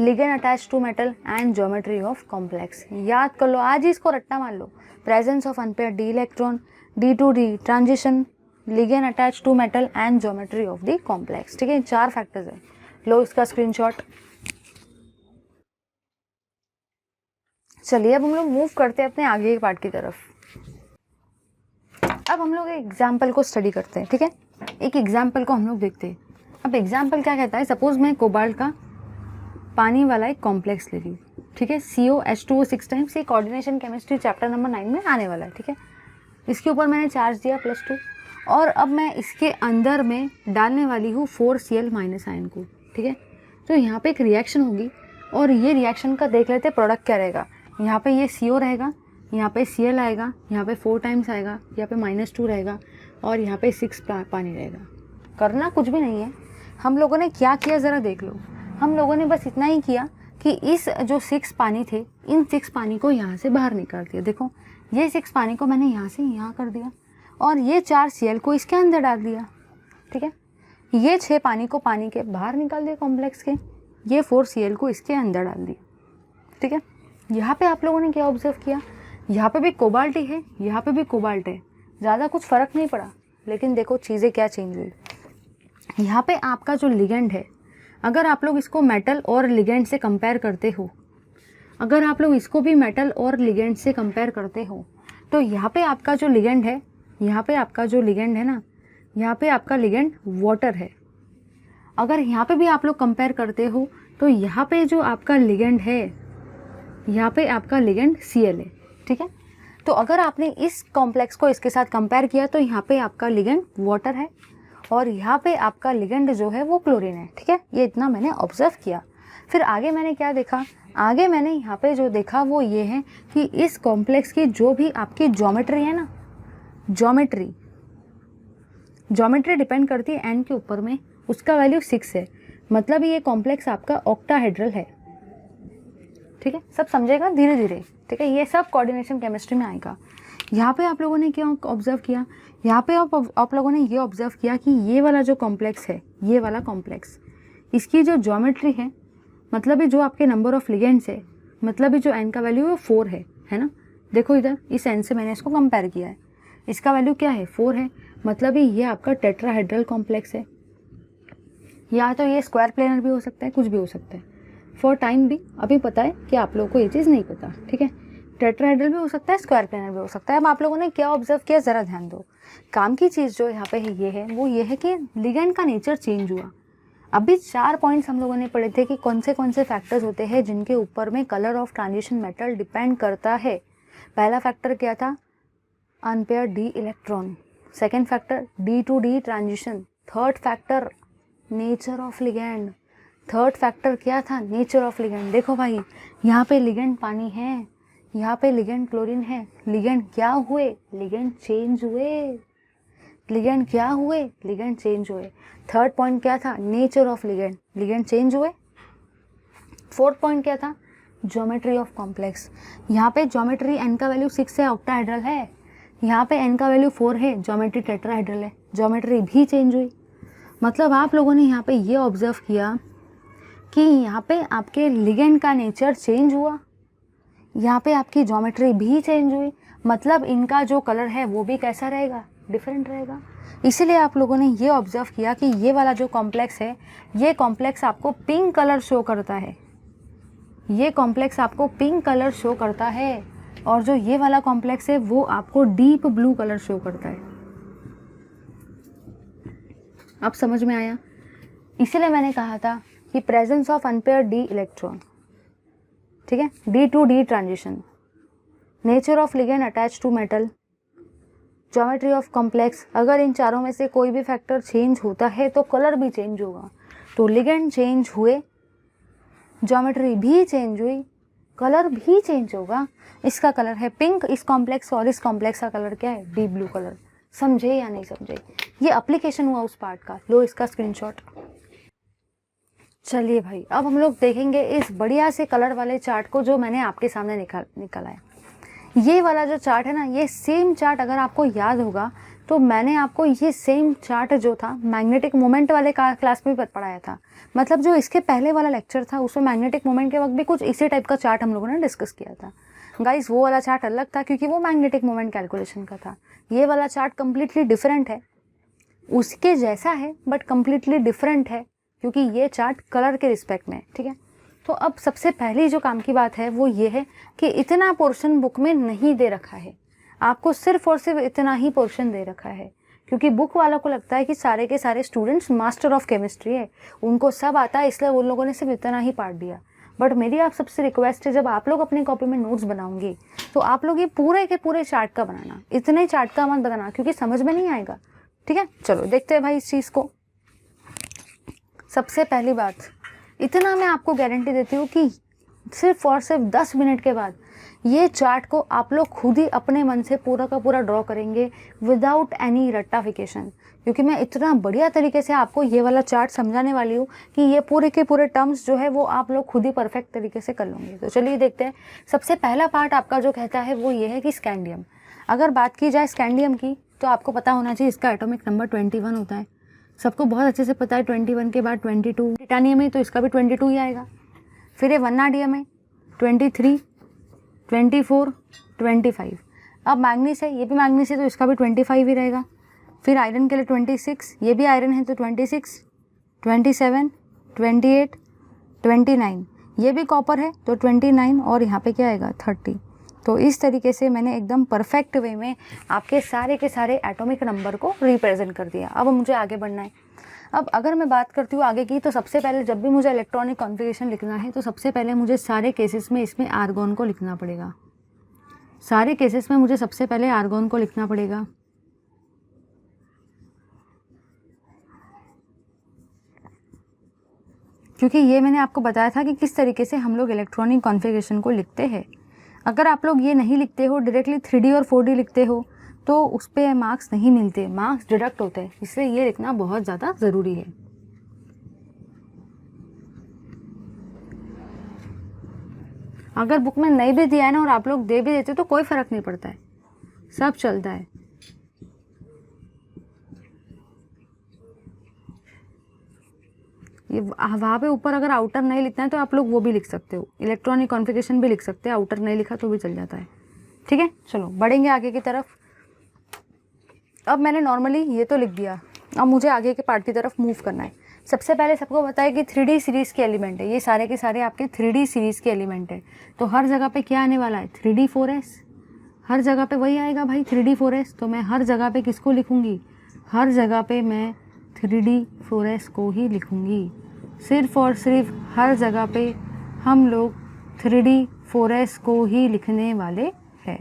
ligand attach to metal and geometry of complex. याद कर लो, आज ही इसको रट्टा मार लो, presence of unpaired d electron, d to D transition, ligand attach to metal and geometry of the complex, ठीक है, 4 फैक्टर्स है। लो इसका स्क्रीनशॉट। चलिए अब हम लोग मूव करते हैं अपने आगे के पार्ट की तरफ। अब हम लोग एक एग्जाम्पल को स्टडी करते हैं, ठीक है, एक एग्जाम्पल को हम लोग देखते हैं। अब एग्जाम्पल क्या कहता है, सपोज मैं कोबाल्ट का पानी वाला एक कॉम्प्लेक्स ले रही हूँ, ठीक है, COH2O 6 टाइम्स, ये कोऑर्डिनेशन केमिस्ट्री चैप्टर नंबर 9 में आने वाला है, ठीक है। इसके ऊपर मैंने चार्ज दिया +2, और अब मैं इसके अंदर में डालने वाली हूँ 4Cl- आयन को, ठीक है। तो यहाँ पे एक रिएक्शन होगी, और ये रिएक्शन का देख लेते प्रोडक्ट क्या रहेगा। यहाँ पे ये CO रहेगा, यहाँ पे Cl आएगा, यहाँ पे 4 टाइम्स आएगा, यहाँ पे -2 रहेगा, और यहाँ पे 6 पानी रहेगा। करना कुछ भी नहीं है। हम लोगों ने क्या किया ज़रा देख लो। हम लोगों ने बस इतना ही किया कि इस जो 6 पानी थे, इन 6 पानी को यहाँ से बाहर निकाल दिया। देखो ये 6 पानी को मैंने यहाँ से यहाँ कर दिया, और ये 4 Cl को इसके अंदर डाल दिया, ठीक है। ये 6 पानी को पानी के बाहर निकाल दिया कॉम्प्लेक्स के, ये 4 Cl को इसके अंदर डाल दिया, ठीक है। यहाँ पे आप लोगों ने क्या ऑब्जर्व किया, यहाँ पे भी कोबाल्ट ही है, यहाँ पे भी कोबाल्ट है, ज़्यादा कुछ फ़र्क नहीं पड़ा। लेकिन देखो चीज़ें क्या चेंज हुई। यहाँ पे आपका जो लिगेंड है, अगर आप लोग इसको मेटल और लिगेंड से कंपेयर करते हो, अगर आप लोग इसको भी मेटल और लिगेंड से कंपेयर करते हो, तो यहाँ पे आपका जो लिगेंड है, यहाँ पे आपका जो लिगेंड है ना, यहाँ पे आपका लिगेंड वाटर है। अगर यहाँ पे भी आप लोग कंपेयर करते हो, तो यहाँ पे जो आपका लिगेंड है, यहाँ पे आपका लिगेंड Cl है, ठीक है। तो अगर आपने इस कॉम्प्लेक्स को इसके साथ कंपेयर किया, तो यहाँ पे आपका लिगेंड वाटर है, और यहाँ पे आपका लिगेंड जो है वो क्लोरीन है, ठीक है। ये इतना मैंने ऑब्जर्व किया। फिर आगे मैंने क्या देखा, आगे मैंने यहाँ पे जो देखा वो ये है कि इस कॉम्प्लेक्स की जो भी आपकी ज्योमेट्री है ना, ज्योमेट्री डिपेंड करती है एन के ऊपर में, उसका वैल्यू 6 है, मतलब ये कॉम्प्लेक्स आपका ऑक्टाहेड्रल है, ठीक है। सब समझेगा धीरे धीरे, ठीक है, ये सब कोऑर्डिनेशन केमिस्ट्री में आएगा। यहाँ पे आप लोगों ने क्या ऑब्जर्व किया, यहाँ पे आप लोगों ने ये ऑब्जर्व किया कि ये वाला जो कॉम्प्लेक्स है, ये वाला कॉम्प्लेक्स, इसकी जो ज्योमेट्री है, मतलब जो आपके नंबर ऑफ लिगेंड्स है, मतलब जो एन का वैल्यू है 4 है ना। देखो इधर इस एन से मैंने इसको कंपेयर किया है, इसका वैल्यू क्या है 4 है, मतलब ये आपका टेट्राहेड्रल कॉम्प्लेक्स है। या तो ये स्क्वायर प्लेनर भी हो सकता है, कुछ भी हो सकता है। फॉर टाइम भी अभी पता है कि आप लोगों को ये चीज़ नहीं पता, ठीक है। टेट्राहेड्रल भी हो सकता है, स्क्वायर प्लेनर भी हो सकता है। अब आप लोगों ने क्या ऑब्जर्व किया ज़रा ध्यान दो। काम की चीज़ जो यहाँ पे है, ये है वो ये है कि लिगेंड का नेचर चेंज हुआ। अभी 4 पॉइंट्स हम लोगों ने पढ़े थे कि कौन से फैक्टर्स होते हैं जिनके ऊपर में colour of transition metal depend करता है। पहला फैक्टर क्या था? Unpair d electron. Second factor d to D transition. Third factor nature of ligand. Third factor क्या था? Nature of ligand. देखो भाई, यहाँ पे लिगेंड पानी है, यहाँ पे लिगेंड क्लोरीन है। लिगेंड क्या हुए? लिगेंड चेंज हुए। लिगेंड क्या हुए? लिगेंड चेंज हुए। थर्ड पॉइंट क्या था? Nature of ligand. Ligand change हुए। फोर्थ पॉइंट क्या था? Geometry of complex. यहाँ पे ज्योमेट्री एन का वैल्यू 6 है, ऑक्टाहेड्रल है। यहाँ पे एन का वैल्यू 4 है, ज्योमेट्री टेट्राहेड्रल है। ज्योमेट्री भी चेंज हुई। मतलब आप लोगों ने यहाँ पे ये ऑब्जर्व किया कि यहाँ पे आपके लिगेंड का नेचर चेंज हुआ, यहाँ पे आपकी ज्योमेट्री भी चेंज हुई। मतलब इनका जो कलर है वो भी कैसा रहेगा? डिफरेंट रहेगा। इसीलिए आप लोगों ने ये ऑब्जर्व किया कि ये वाला जो कॉम्प्लेक्स है, ये कॉम्प्लेक्स आपको पिंक कलर शो करता है। ये कॉम्प्लेक्स आपको पिंक कलर शो करता है, और जो ये वाला कॉम्प्लेक्स है वो आपको डीप ब्लू कलर शो करता है। अब समझ में आया? इसीलिए मैंने कहा था कि presence of unpair d electron, ठीक है, d to D transition, nature of ligand attach to metal, geometry of complex. अगर इन चारों में से कोई भी फैक्टर चेंज होता है तो कलर भी चेंज होगा। तो लिगेंड चेंज हुए, ज्योमेट्री भी चेंज हुई, कलर भी चेंज होगा। इसका कलर है पिंक, इस कॉम्प्लेक्स और इस कॉम्प्लेक्स का कलर क्या है? Deep blue colour. समझे या नहीं समझे? ये एप्लीकेशन हुआ उस पार्ट का। लो इसका स्क्रीनशॉट। चलिए भाई, अब हम लोग देखेंगे इस बढ़िया से कलर वाले चार्ट को जो मैंने आपके सामने निकाला है। ये वाला जो चार्ट है ना, ये सेम चार्ट अगर आपको याद होगा तो मैंने आपको ये सेम चार्ट जो था मैग्नेटिक मोमेंट वाले क्लास में भी पढ़ाया था। मतलब जो इसके पहले वाला लेक्चर था उसमें मैग्नेटिक मोमेंट के वक्त भी कुछ इसी टाइप का चार्ट हम लोगों ने डिस्कस किया था। गाइस वो वाला चार्ट अलग था क्योंकि वो मैग्नेटिक मोमेंट कैलकुलेशन का था। ये वाला चार्ट कम्प्लीटली डिफरेंट है, उसके जैसा है बट कम्प्लीटली डिफरेंट है क्योंकि ये चार्ट कलर के रिस्पेक्ट में है, ठीक है। तो अब सबसे पहली जो काम की बात है वो ये है कि इतना पोर्शन बुक में नहीं दे रखा है, आपको सिर्फ और सिर्फ इतना ही पोर्शन दे रखा है क्योंकि बुक वालों को लगता है कि सारे के सारे स्टूडेंट्स मास्टर ऑफ केमिस्ट्री है, उनको सब आता है, इसलिए उन लोगों ने सिर्फ इतना ही पार्ट दिया। बट मेरी आप सबसे रिक्वेस्ट है, जब आप लोग अपनी कॉपी में नोट्स बनाओगे तो आप लोग ये पूरे के पूरे चार्ट का बनाना, इतने चार्ट का मत बनाना क्योंकि समझ में नहीं आएगा, ठीक है। चलो देखते हैं भाई इस चीज़ को। सबसे पहली बात, इतना मैं आपको गारंटी देती हूँ कि सिर्फ और सिर्फ 10 मिनट के बाद ये चार्ट को आप लोग खुद ही अपने मन से पूरा का पूरा ड्रॉ करेंगे विदाउट एनी रट्टाफिकेशन, क्योंकि मैं इतना बढ़िया तरीके से आपको ये वाला चार्ट समझाने वाली हूँ कि ये पूरे के पूरे टर्म्स जो है वो आप लोग खुद ही परफेक्ट तरीके से कर लोगे। तो चलिए देखते हैं। सबसे पहला पार्ट आपका जो कहता है वो ये है कि स्कैंडियम। अगर बात की जाए स्कैंडियम की तो आपको पता होना चाहिए इसका एटॉमिक नंबर 21 होता है। सबको बहुत अच्छे से पता है 21 के बाद 22। टिटानियम है तो इसका भी 22 ही आएगा। फिर ये वनाडियम है 23, 24, 25। अब मैग्नीस है, ये भी मैग्नीस है तो इसका भी 25 ही रहेगा। फिर आयरन के लिए 26, ये भी आयरन है तो 26, 27, 28, 29। ये भी कॉपर है तो 29 और यहाँ पे क्या आएगा 30। तो इस तरीके से मैंने एकदम परफेक्ट वे में आपके सारे के सारे एटॉमिक नंबर को रिप्रेजेंट कर दिया। अब मुझे आगे बढ़ना है। अब अगर मैं बात करती हूँ आगे की, तो सबसे पहले जब भी मुझे इलेक्ट्रॉनिक कॉन्फ़िगरेशन लिखना है तो सबसे पहले मुझे सारे केसेस में इसमें आर्गॉन को लिखना पड़ेगा। सारे केसेस में मुझे सबसे पहले आर्गॉन को लिखना पड़ेगा। क्योंकि ये मैंने आपको बताया था कि किस तरीके से हम लोग इलेक्ट्रॉनिक कॉन्फ़िगरेशन को लिखते हैं। अगर आप लोग ये नहीं लिखते हो, डायरेक्टली 3D और 4D लिखते हो तो उस पर मार्क्स नहीं मिलते, मार्क्स डिडक्ट होते हैं। इसलिए ये लिखना बहुत ज़्यादा ज़रूरी है। अगर बुक में नहीं भी दिया है ना और आप लोग दे भी देते तो कोई फ़र्क नहीं पड़ता है, सब चलता है। ये वहाँ पे ऊपर अगर आउटर नहीं लिखना है तो आप लोग वो भी लिख सकते हो, इलेक्ट्रॉनिक कॉन्फ़िगरेशन भी लिख सकते हैं, आउटर नहीं लिखा तो भी चल जाता है, ठीक है। चलो बढ़ेंगे आगे की तरफ। अब मैंने नॉर्मली ये तो लिख दिया, अब मुझे आगे के पार्ट की तरफ मूव करना है। सबसे पहले सबको पता है कि 3D सीरीज़ के एलिमेंट है, ये सारे के सारे आपके 3D सीरीज़ के एलिमेंट है। तो हर जगह पे क्या आने वाला है 3D4s, हर जगह पे वही आएगा भाई 3D4s। तो मैं हर जगह पे किसको लिखूँगी, हर जगह पे मैं 3D4s को ही लिखूँगी। सिर्फ और सिर्फ हर जगह पे हम लोग 3D4s को ही लिखने वाले हैं।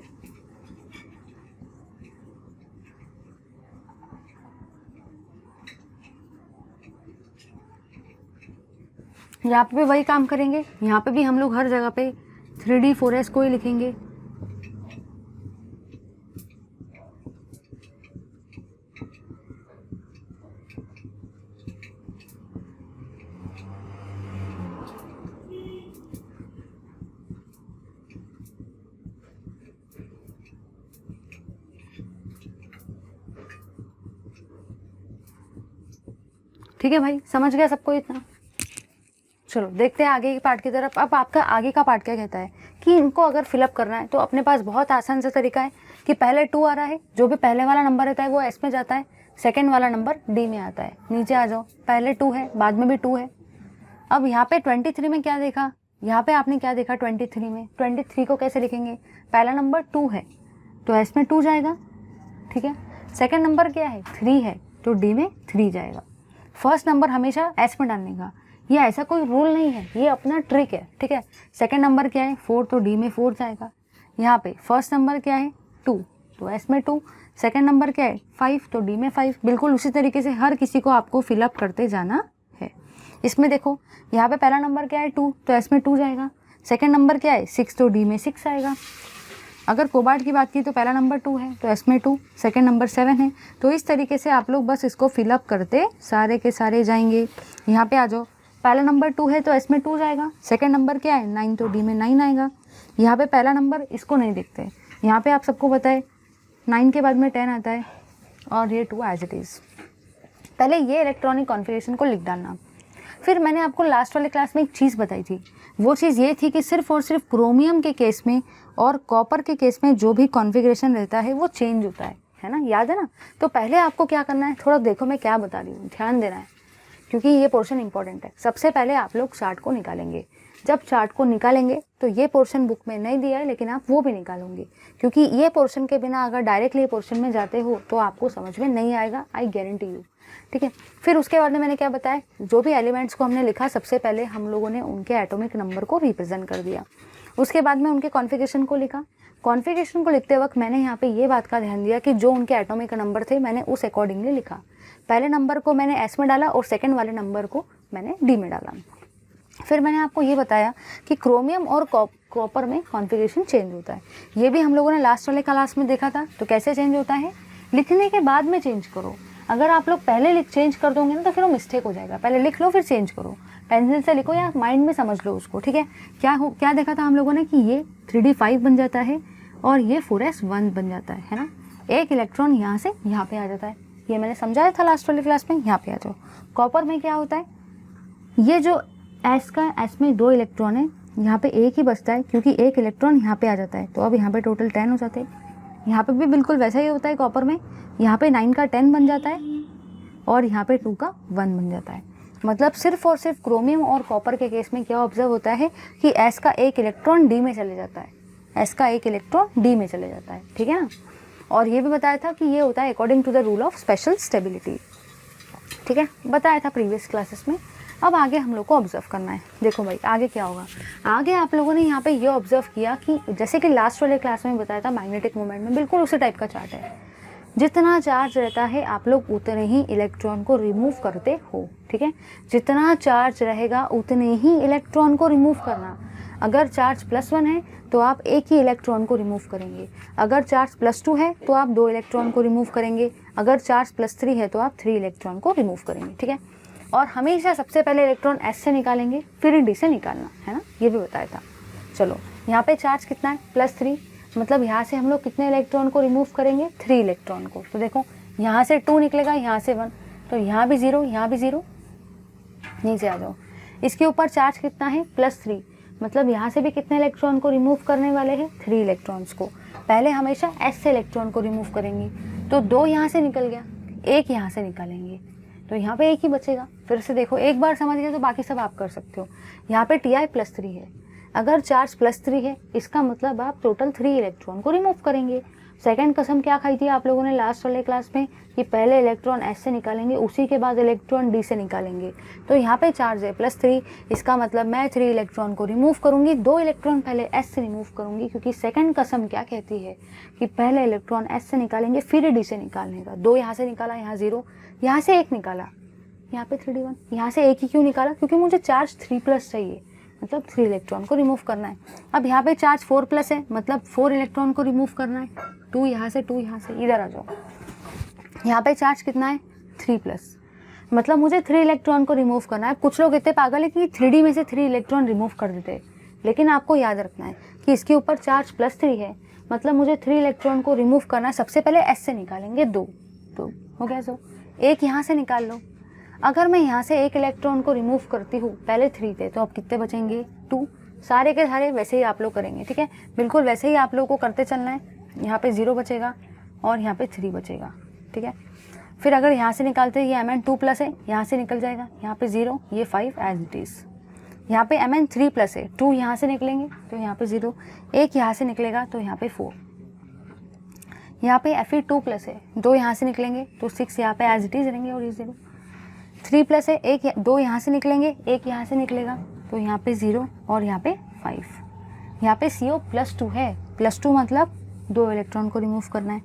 यहाँ पे भी वही काम करेंगे, यहाँ पे भी हम लोग हर जगह पे 3D4s को ही लिखेंगे। ठीक है भाई, समझ गया सबको इतना? चलो देखते हैं आगे के पार्ट की तरफ। अब आपका आगे का पार्ट क्या कहता है कि इनको अगर फिलअप करना है तो अपने पास बहुत आसान सा तरीका है कि पहले 2 आ रहा है, जो भी पहले वाला नंबर रहता है वो एस में जाता है, सेकंड वाला नंबर डी में आता है। नीचे आ जाओ, पहले 2 है, बाद में भी 2 है। अब यहाँ पे 23 में क्या देखा, यहाँ पे आपने क्या देखा 23 में, 23 को कैसे लिखेंगे, पहला नंबर 2 है तो एस में 2 जाएगा, ठीक है। सेकंड नंबर क्या है, 3 है तो डी में 3 जाएगा। फर्स्ट नंबर हमेशा एस में डालने का, ये ऐसा कोई रूल नहीं है, ये अपना ट्रिक है, ठीक है। सेकंड नंबर क्या है 4 तो डी में 4 जाएगा। यहाँ पे फर्स्ट नंबर क्या है 2 तो एस में 2, सेकंड नंबर क्या है 5 तो डी में 5। बिल्कुल उसी तरीके से हर किसी को आपको फिलअप करते जाना है। इसमें देखो यहाँ पे पहला नंबर क्या है 2 तो एस में 2 जाएगा। सेकंड नंबर क्या है 6 तो डी में 6 आएगा। अगर कोबार्ट की बात की तो पहला नंबर 2 है तो एस में 2, सेकंड नंबर 7 है। तो इस तरीके से आप लोग बस इसको फिलअप करते सारे के सारे जाएंगे। यहाँ पे आ जाओ, पहला नंबर 2 है तो एस में 2 जाएगा। सेकंड नंबर क्या है 9 तो डी में 9 आएगा। यहाँ पे पहला नंबर इसको नहीं देखते, यहाँ पे आप सबको बताए 9 के बाद में 10 आता है और ये 2 एज इट इज़। पहले ये इलेक्ट्रॉनिक कॉन्फ़िगरेशन को लिख डालना। फिर मैंने आपको लास्ट वाले क्लास में एक चीज़ बताई थी, वो चीज़ ये थी कि सिर्फ और सिर्फ क्रोमियम के केस में और कॉपर के केस में जो भी कॉन्फ़िगरेशन रहता है वो चेंज होता है ना, याद है ना। तो पहले आपको क्या करना है, थोड़ा देखो मैं क्या बता रही हूँ, ध्यान देना है क्योंकि ये पोर्शन इंपॉर्टेंट है। सबसे पहले आप लोग चार्ट को निकालेंगे। जब चार्ट को निकालेंगे तो ये पोर्शन बुक में नहीं दिया है लेकिन आप वो भी निकालोगे, क्योंकि ये पोर्शन के बिना अगर डायरेक्टली ये पोर्शन में जाते हो तो आपको समझ में नहीं आएगा, आई गारंटी यू, ठीक है। फिर उसके बाद में मैंने क्या बताया, जो भी एलिमेंट्स को हमने लिखा सबसे पहले हम लोगों ने उनके एटॉमिक नंबर को रिप्रेजेंट कर दिया। उसके बाद में उनके कॉन्फ़िगरेशन को लिखा। कॉन्फ़िगरेशन को लिखते वक्त मैंने यहाँ पे ये बात का ध्यान दिया कि जो उनके एटॉमिक नंबर थे मैंने उस अकॉर्डिंगली लिखा। पहले नंबर को मैंने एस में डाला और सेकंड वाले नंबर को मैंने डी में डाला। फिर मैंने आपको ये बताया कि क्रोमियम और कॉपर में कॉन्फ़िगरेशन चेंज होता है। ये भी हम लोगों ने लास्ट वाले क्लास में देखा था। तो कैसे चेंज होता है, लिखने के बाद में चेंज करो। अगर आप लोग पहले चेंज कर दोगे ना तो फिर वो मिस्टेक हो जाएगा। पहले लिख लो फिर चेंज करो, पेंसिल से लिखो या माइंड में समझ लो उसको, ठीक है। क्या देखा था हम लोगों ने कि ये 3D5 बन जाता है और ये 4s1 बन जाता है ना। एक इलेक्ट्रॉन यहाँ से यहाँ पे आ जाता है, ये मैंने समझाया था लास्ट वाले क्लास में। यहाँ पे आ जाओ, कॉपर में क्या होता है, ये जो एस में 2 इलेक्ट्रॉन है, यहाँ पे एक ही बचता है क्योंकि एक इलेक्ट्रॉन यहाँ पे आ जाता है। तो अब यहाँ पे टोटल 10 हो जाते हैं। यहाँ पे भी बिल्कुल वैसा ही होता है कॉपर में, यहाँ पे 9 का 10 बन जाता है और यहाँ पे 2 का 1 बन जाता है। मतलब सिर्फ और सिर्फ क्रोमियम और कॉपर के केस में क्या ऑब्जर्व होता है कि एस का एक इलेक्ट्रॉन डी में चले जाता है, एस का एक इलेक्ट्रॉन डी में चले जाता है, ठीक है ना। और ये भी बताया था कि ये होता है according to the rule of special stability, ठीक है, बताया था प्रीवियस क्लासेस में। अब आगे हम लोग को ऑब्जर्व करना है। देखो भाई आगे क्या होगा, आगे आप लोगों ने यहाँ पे ये ऑब्जर्व किया कि जैसे कि लास्ट वाले क्लास में बताया था मैग्नेटिक मोमेंट में बिल्कुल उसी टाइप का चार्ट है। जितना चार्ज रहता है आप लोग उतने ही इलेक्ट्रॉन को रिमूव करते हो, ठीक है। जितना चार्ज रहेगा उतने ही इलेक्ट्रॉन को रिमूव करना। अगर चार्ज +1 है तो आप एक ही इलेक्ट्रॉन को रिमूव करेंगे। अगर चार्ज +2 है तो आप 2 इलेक्ट्रॉन को रिमूव करेंगे। अगर चार्ज +3 है तो आप 3 इलेक्ट्रॉन को रिमूव करेंगे, ठीक है। और हमेशा सबसे पहले इलेक्ट्रॉन एस से निकालेंगे फिर डी से निकालना है ना, ये भी बताया था। चलो यहाँ पे चार्ज कितना है +3, मतलब यहाँ से हम लोग कितने इलेक्ट्रॉन को रिमूव करेंगे, 3 इलेक्ट्रॉन को। तो देखो यहाँ से 2 निकलेगा, यहाँ से 1, तो यहाँ भी 0, यहाँ भी 0, नीचे आ जाओ। इसके ऊपर चार्ज कितना है +3, मतलब यहाँ से भी कितने इलेक्ट्रॉन को रिमूव करने वाले हैं, 3 इलेक्ट्रॉन्स को। पहले हमेशा एस से इलेक्ट्रॉन को रिमूव करेंगे, तो 2 यहाँ से निकल गया, 1 यहाँ से निकालेंगे तो यहाँ पे 1 ही बचेगा। फिर से देखो, एक बार समझ गए तो बाकी सब आप कर सकते हो। यहाँ पे Ti +3 है, अगर चार्ज +3 है इसका मतलब आप टोटल 3 इलेक्ट्रॉन को रिमूव करेंगे। सेकंड कसम क्या खाई थी आप लोगों ने लास्ट वाले क्लास में कि पहले इलेक्ट्रॉन S से निकालेंगे, उसी के बाद इलेक्ट्रॉन D से निकालेंगे। तो यहाँ पे चार्ज है +3, इसका मतलब मैं 3 इलेक्ट्रॉन को रिमूव करूँगी, 2 इलेक्ट्रॉन पहले S से रिमूव करूँगी, क्योंकि सेकंड कसम क्या कहती है कि पहले इलेक्ट्रॉन S से निकालेंगे फिर D से निकालने का। 2 यहाँ से निकाला, यहाँ 0, यहाँ से 1 निकाला, यहाँ पे 3D1, यहाँ से 1 ही क्यों निकाला, क्योंकि मुझे चार्ज 3+ चाहिए, मतलब 3 इलेक्ट्रॉन को रिमूव करना है। अब यहाँ पे चार्ज 4+ है, मतलब 4 इलेक्ट्रॉन को रिमूव करना है। 2 यहाँ से, 2 यहाँ से, इधर आ जाओ। यहाँ पे चार्ज कितना है 3+, मतलब मुझे 3 इलेक्ट्रॉन को रिमूव करना है। कुछ लोग इतने पागल है कि 3D में से 3 इलेक्ट्रॉन रिमूव कर देते हैं, लेकिन आपको याद रखना है कि इसके ऊपर चार्ज +3 है, मतलब मुझे 3 इलेक्ट्रॉन को रिमूव करना है। सबसे पहले S से निकालेंगे 2, तो हो गया। सो 1 यहाँ से निकाल लो। अगर मैं यहाँ से 1 इलेक्ट्रॉन को रिमूव करती हूँ, पहले 3 थे, तो अब कितने बचेंगे 2। सारे के सारे वैसे ही आप लोग करेंगे, ठीक है, बिल्कुल वैसे ही आप लोगों को करते चलना है। यहाँ पे 0 बचेगा और यहाँ पे 3 बचेगा, ठीक है। फिर अगर यहाँ से निकालते हैं, ये Mn 2+ है, यहाँ से निकल जाएगा, यहाँ पे 0, ये 5 एज इट इज़। यहाँ पे Mn 3+ है, 2 यहाँ से निकलेंगे तो यहाँ पे 0, 1 यहाँ से निकलेगा तो यहाँ पे 4। यहाँ पे Fe 2+ है, 2 यहाँ से निकलेंगे तो 6 यहाँ पे एज इट इज़ रहेंगे और ये 0। 3+ है, 2 यहाँ से निकलेंगे, 1 यहाँ से निकलेगा तो यहाँ पे 0 और यहाँ पे 5। यहाँ पे CO +2 है, +2 मतलब 2 इलेक्ट्रॉन को रिमूव करना है।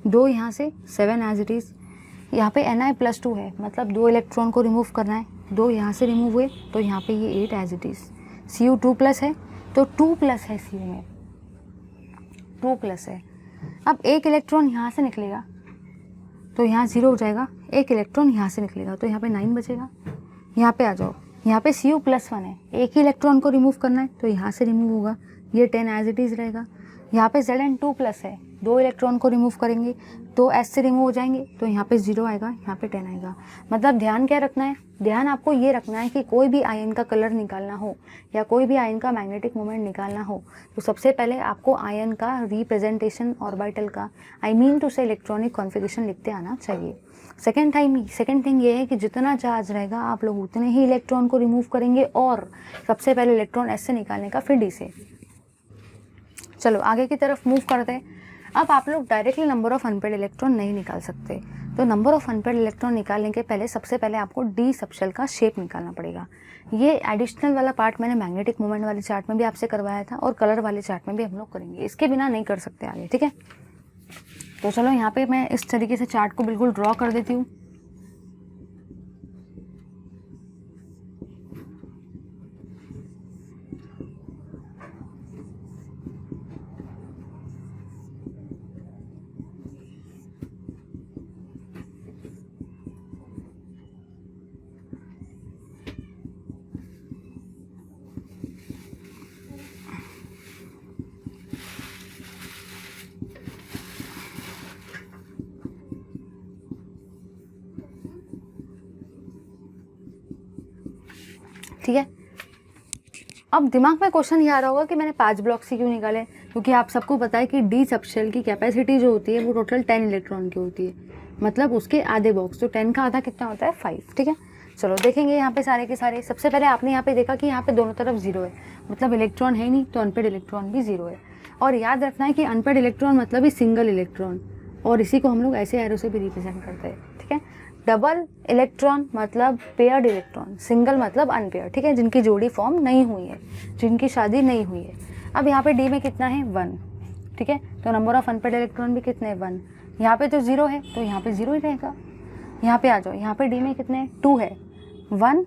2 यहाँ से 7 एज इट इज़। यहाँ पे Ni +2 है, मतलब 2 इलेक्ट्रॉन को रिमूव करना है। 2 यहाँ से रिमूव हुए तो यहाँ पे ये 8 एज इट इज़। Cu 2+ है, तो 2+ है Cu में, 2+ है। अब 1 इलेक्ट्रॉन यहाँ से निकलेगा तो यहाँ 0 हो जाएगा, 1 इलेक्ट्रॉन यहाँ से निकलेगा तो यहाँ पे 9 बचेगा। यहाँ पे आ जाओ, यहाँ पे Cu +1 है, 1 ही इलेक्ट्रॉन को रिमूव करना है तो यहाँ से रिमूव होगा, ये 10 एज इट इज़ रहेगा। यहाँ पे Zn 2+ है, 2 इलेक्ट्रॉन को रिमूव करेंगे तो S से रिमूव हो जाएंगे तो यहाँ पे 0 आएगा, यहाँ पे 10 आएगा। मतलब ध्यान क्या रखना है, ध्यान आपको ये रखना है कि कोई भी आयन का कलर निकालना हो या कोई भी आयन का मैग्नेटिक मोमेंट निकालना हो तो सबसे पहले आपको आयन का रिप्रेजेंटेशन ऑर्बिटल का, आई मीन टू से इलेक्ट्रॉनिक कॉन्फ़िगरेशन लिखते आना चाहिए। सेकेंड थिंग ये है कि जितना चार्ज रहेगा आप लोग उतने ही इलेक्ट्रॉन को रिमूव करेंगे, और सबसे पहले इलेक्ट्रॉन S से निकालने का, फिर D से। चलो आगे की तरफ मूव करते हैं। अब आप लोग directly number of unpaired electron नहीं निकाल सकते, तो नंबर ऑफ़ अनपेड इलेक्ट्रॉन निकालने के पहले सबसे पहले आपको D सबशेल का शेप निकालना पड़ेगा। ये एडिशनल वाला पार्ट मैंने मैग्नेटिक मोमेंट वाले चार्ट में भी आपसे करवाया था और कलर वाले चार्ट में भी हम लोग करेंगे, इसके बिना नहीं कर सकते आगे, ठीक है। तो चलो यहाँ पे मैं इस तरीके से चार्ट को बिल्कुल ड्रॉ कर देती हूँ। ठीक है, अब दिमाग में क्वेश्चन ये आ रहा होगा कि मैंने 5 ब्लॉक्स ही क्यों निकाले, क्योंकि आप सबको पता है कि D सबशेल की कैपेसिटी जो होती है वो टोटल 10 इलेक्ट्रॉन की होती है, मतलब उसके आधे बॉक्स, तो 10 का आधा कितना होता है 5, ठीक है। चलो देखेंगे यहाँ पे सारे के सारे। सबसे पहले आपने यहाँ पे देखा कि यहाँ पे दोनों तरफ 0 है, मतलब इलेक्ट्रॉन है नहीं, तो अनपेड इलेक्ट्रॉन भी 0 है। और याद रखना है कि अनपेड इलेक्ट्रॉन मतलब ही सिंगल इलेक्ट्रॉन, और इसी को हम लोग ऐसे एरो से भी रिप्रेजेंट करते हैं, ठीक है। डबल इलेक्ट्रॉन मतलब पेयर्ड इलेक्ट्रॉन, सिंगल मतलब अनपेयर्ड, ठीक है, जिनकी जोड़ी फॉर्म नहीं हुई है, जिनकी शादी नहीं हुई है। अब यहाँ पे D में कितना है 1, ठीक है, तो नंबर ऑफ अनपेयर्ड इलेक्ट्रॉन भी कितने 1। यहाँ पे तो 0 है तो यहाँ पे 0 ही रहेगा। यहाँ पे आ जाओ, यहाँ पे D में कितने 2 है, 1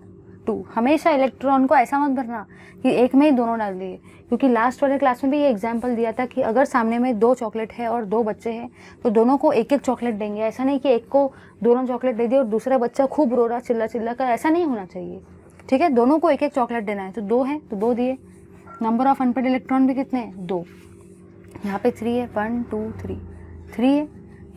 2। हमेशा इलेक्ट्रॉन को ऐसा मत भरना कि एक में ही दोनों डाल दिए, क्योंकि लास्ट वाले क्लास में भी ये एग्जाम्पल दिया था कि अगर सामने में 2 चॉकलेट है और 2 बच्चे हैं तो दोनों को एक एक चॉकलेट देंगे। ऐसा नहीं कि एक को दोनों चॉकलेट दे दिए और दूसरा बच्चा खूब रो रहा चिल्ला कर, ऐसा नहीं होना चाहिए, ठीक है। दोनों को एक एक चॉकलेट देना है, तो 2 है तो 2 दिए। नंबर ऑफ अनपेड इलेक्ट्रॉन भी कितने हैं 2। यहाँ पे 3 है, 1 2 3, 3 है।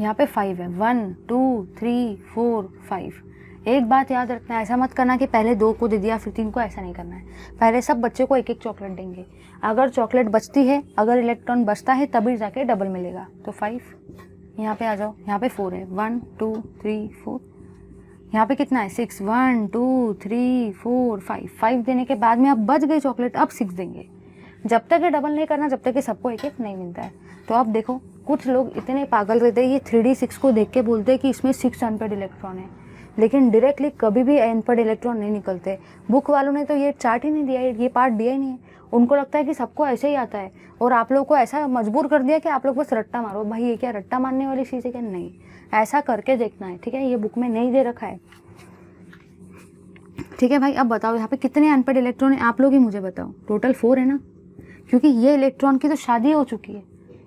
यहाँ पे 5 है, 1 2 3 4 5। एक बात याद रखना है, ऐसा मत करना कि पहले 2 को दे दिया फिर 3 को, ऐसा नहीं करना है। पहले सब बच्चे को एक एक चॉकलेट देंगे। अगर चॉकलेट बचती है, अगर इलेक्ट्रॉन बचता है तभी जाके डबल मिलेगा, तो 5। यहाँ पे आ जाओ, यहाँ पे 4 है, 1 2 3 4। यहाँ पे कितना है 6, 1 2 3 4 5। 5 देने के बाद में अब बच गई चॉकलेट, अब 6 देंगे। जब तक ये डबल नहीं करना, जब तक कि सबको एक एक नहीं मिलता है। तो अब देखो कुछ लोग इतने पागल रहते हैं, ये 3D6 को देख के बोलते हैं कि इसमें 6 अनपेड इलेक्ट्रॉन है, लेकिन डायरेक्टली कभी भी अनपेड इलेक्ट्रॉन नहीं निकलते। बुक वालों ने तो ये चार्ट ही नहीं दिया है, ये पार्ट दिया ही नहीं है। उनको लगता है कि सबको ऐसे ही आता है, और आप लोग को ऐसा मजबूर कर दिया कि आप लोग बस रट्टा मारो। भाई ये क्या रट्टा मारने वाली चीज़ है क्या? नहीं, ऐसा करके देखना है, ठीक है। ये बुक में नहीं दे रखा है, ठीक है भाई। अब बताओ यहाँ पे कितने अनपेड इलेक्ट्रॉन है, आप लोग ही मुझे बताओ। टोटल 4 है ना, क्योंकि ये इलेक्ट्रॉन की तो शादी हो चुकी है,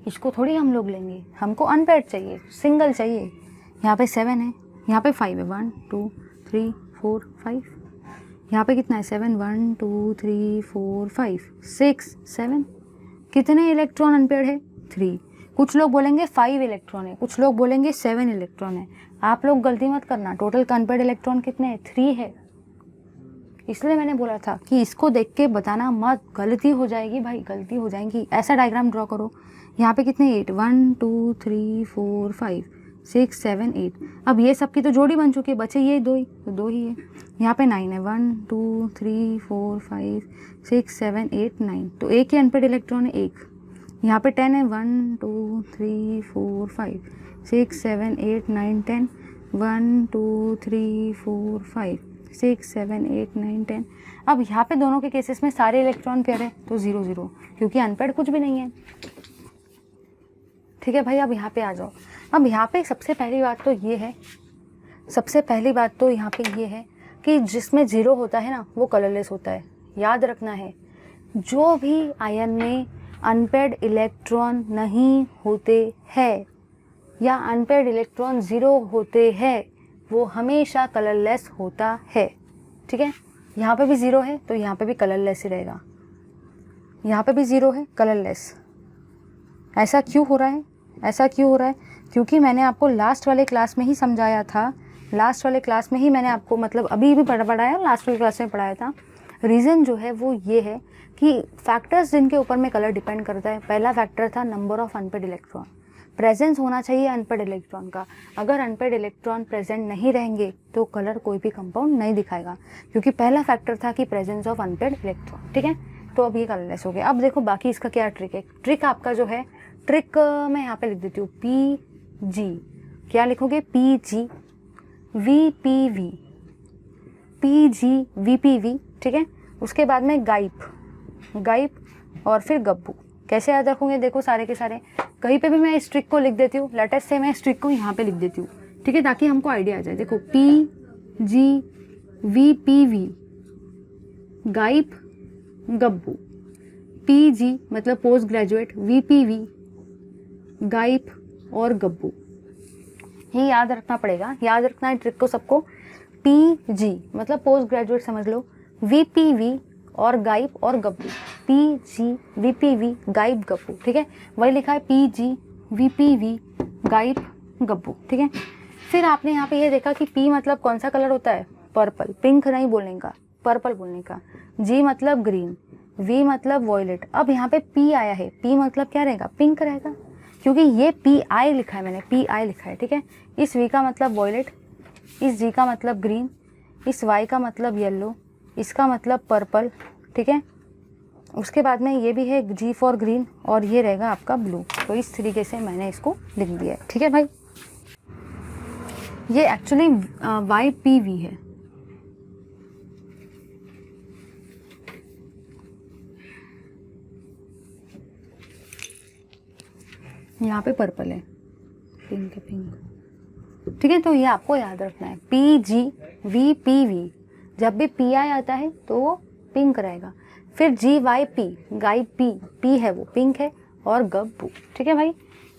इसको थोड़ी हम लोग लेंगे, हमको अनपेड चाहिए, सिंगल चाहिए। यहाँ पे 7 है, यहाँ पे 5 है, 1 2 3 4 5। यहाँ पे कितना है? 7 1 2 3 4 5 6 7। कितने इलेक्ट्रॉन अनपेड है? 3। कुछ लोग बोलेंगे 5 इलेक्ट्रॉन है, कुछ लोग बोलेंगे 7 इलेक्ट्रॉन है। आप लोग गलती मत करना, टोटल अनपेड इलेक्ट्रॉन कितने हैं? 3 है। इसलिए मैंने बोला था कि इसको देख के बताना मत, गलती हो जाएगी भाई, गलती हो जाएगी। ऐसा डायग्राम ड्रॉ करो। यहाँ पे कितने? 8 1 2 3 4 5 6 7 8। अब ये सब की तो जोड़ी बन चुकी है, बचे ये 2 ही, तो 2 ही है। यहाँ पे 9 है, 1 2 3 4 5 6 7 8 9, तो एक ही अनपेड इलेक्ट्रॉन है, एक। यहाँ पे 10 है, 1 2 3 4 5 6 7 8 9 10, 1 2 3 4 5 6 7 8 9 10। अब यहाँ पे दोनों के केसेस में सारे इलेक्ट्रॉन पेयर है, तो 0 0, क्योंकि अनपेड कुछ भी नहीं है, ठीक है भाई। अब यहाँ पे आ जाओ। अब यहाँ पे सबसे पहली बात तो ये है, सबसे पहली बात तो यहाँ पे ये है कि जिसमें 0 होता है ना, वो कलरलेस होता है। याद रखना है, जो भी आयन में अनपेड इलेक्ट्रॉन नहीं होते हैं या अनपेड इलेक्ट्रॉन 0 होते हैं, वो हमेशा कलरलेस होता है, ठीक है। यहाँ पे भी 0 है, तो यहाँ पे भी कलरलेस ही रहेगा। यहाँ पे भी 0 है, कलरलेस। ऐसा क्यों हो रहा है? ऐसा क्यों हो रहा है? क्योंकि मैंने आपको लास्ट वाले क्लास में ही समझाया था, लास्ट वाले क्लास में ही मैंने आपको मतलब अभी भी पढ़ाया, लास्ट वाले क्लास में पढ़ाया था। रीज़न जो है वो ये है कि फैक्टर्स जिनके ऊपर में कलर डिपेंड करता है, पहला फैक्टर था number of unpaired electron, presence होना चाहिए अनपेड इलेक्ट्रॉन का। अगर अनपेड इलेक्ट्रॉन प्रेजेंट नहीं रहेंगे तो कलर कोई भी कंपाउंड नहीं दिखाएगा, क्योंकि पहला फैक्टर था कि प्रेजेंस ऑफ अनपेड इलेक्ट्रॉन, ठीक है। तो अब ये कलरलेस हो गया। अब देखो बाकी इसका क्या ट्रिक है। ट्रिक आपका जो है, ट्रिक मैं यहाँ पे लिख देती हूँ, PG। क्या लिखोगे? PG VPV, PG VPV, ठीक है। उसके बाद में गाइप और फिर गब्बू। कैसे याद रखोगे? देखो सारे के सारे, कहीं पे भी मैं इस ट्रिक को लिख देती हूँ, लेटेस्ट से मैं इस ट्रिक को यहाँ पे लिख देती हूँ, ठीक है, ताकि हमको आइडिया आ जाए। देखो PG VPV, गाइप गब्बू। PG मतलब पोस्ट ग्रेजुएट, VPV गाइप और गब्बू। ये याद रखना पड़ेगा, याद रखना है ट्रिक को सबको। PG मतलब पोस्ट ग्रेजुएट समझ लो, VPV और गाइप और गब्बू, PG VPV गाइप गब्बू, ठीक है। वही लिखा है PG VPV गाइप गब्बू, ठीक है। फिर आपने यहाँ पे ये देखा कि P मतलब कौन सा कलर होता है? पर्पल। पिंक नहीं बोलने का, पर्पल बोलने का। G मतलब ग्रीन, V मतलब वॉयलेट। अब यहाँ पे P आया है, P मतलब क्या रहेगा? पिंक रहेगा, क्योंकि ये PI लिखा है मैंने, PI लिखा है, ठीक है। इस V का मतलब वॉयलेट, इस G का मतलब ग्रीन, इस Y का मतलब येलो, इसका मतलब पर्पल, ठीक है। उसके बाद में ये भी है G फॉर ग्रीन, और ये रहेगा आपका ब्लू। तो इस तरीके से मैंने इसको लिख दिया है, ठीक है भाई। ये एक्चुअली YPV है। यहाँ पे पर्पल है, पिंक है, पिंक, ठीक है। तो ये आपको याद रखना है, PG VPV। जब भी PI आता है तो वो पिंक रहेगा। फिर GYP गाइप, P है वो पिंक है, और गब्बू, ठीक है भाई।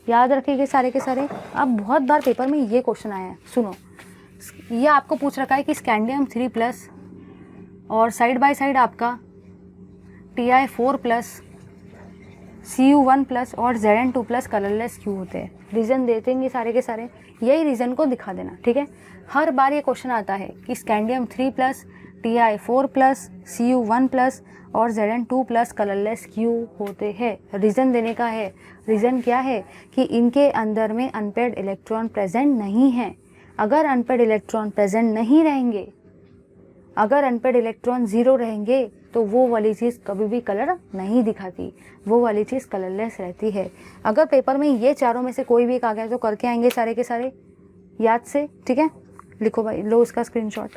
याद रखिएगा सारे के सारे। अब बहुत बार पेपर में ये क्वेश्चन आया है, सुनो। ये आपको पूछ रखा है कि स्कैंडियम 3+ और साइड बाय साइड आपका Ti4+, Cu1+ और Zn2+ कलरलेस क्यों होते हैं? रीज़न दे देंगे सारे के सारे, यही रीज़न को दिखा देना, ठीक है। हर बार ये क्वेश्चन आता है कि स्कैंडियम 3+, Ti4+, Cu1+ और Zn2+ कलरलेस क्यों होते हैं? रीज़न देने का है। रीज़न क्या है? कि इनके अंदर में अनपेड इलेक्ट्रॉन प्रेजेंट नहीं है। अगर अनपेड इलेक्ट्रॉन प्रेजेंट नहीं रहेंगे, अगर अनपेड इलेक्ट्रॉन 0 रहेंगे तो वो वाली चीज़ कभी भी कलर नहीं दिखाती, वो वाली चीज़ कलरलेस रहती है। अगर पेपर में ये चारों में से कोई भी एक आ गया तो करके आएंगे सारे के सारे याद से, ठीक है। लिखो भाई, लो उसका स्क्रीनशॉट।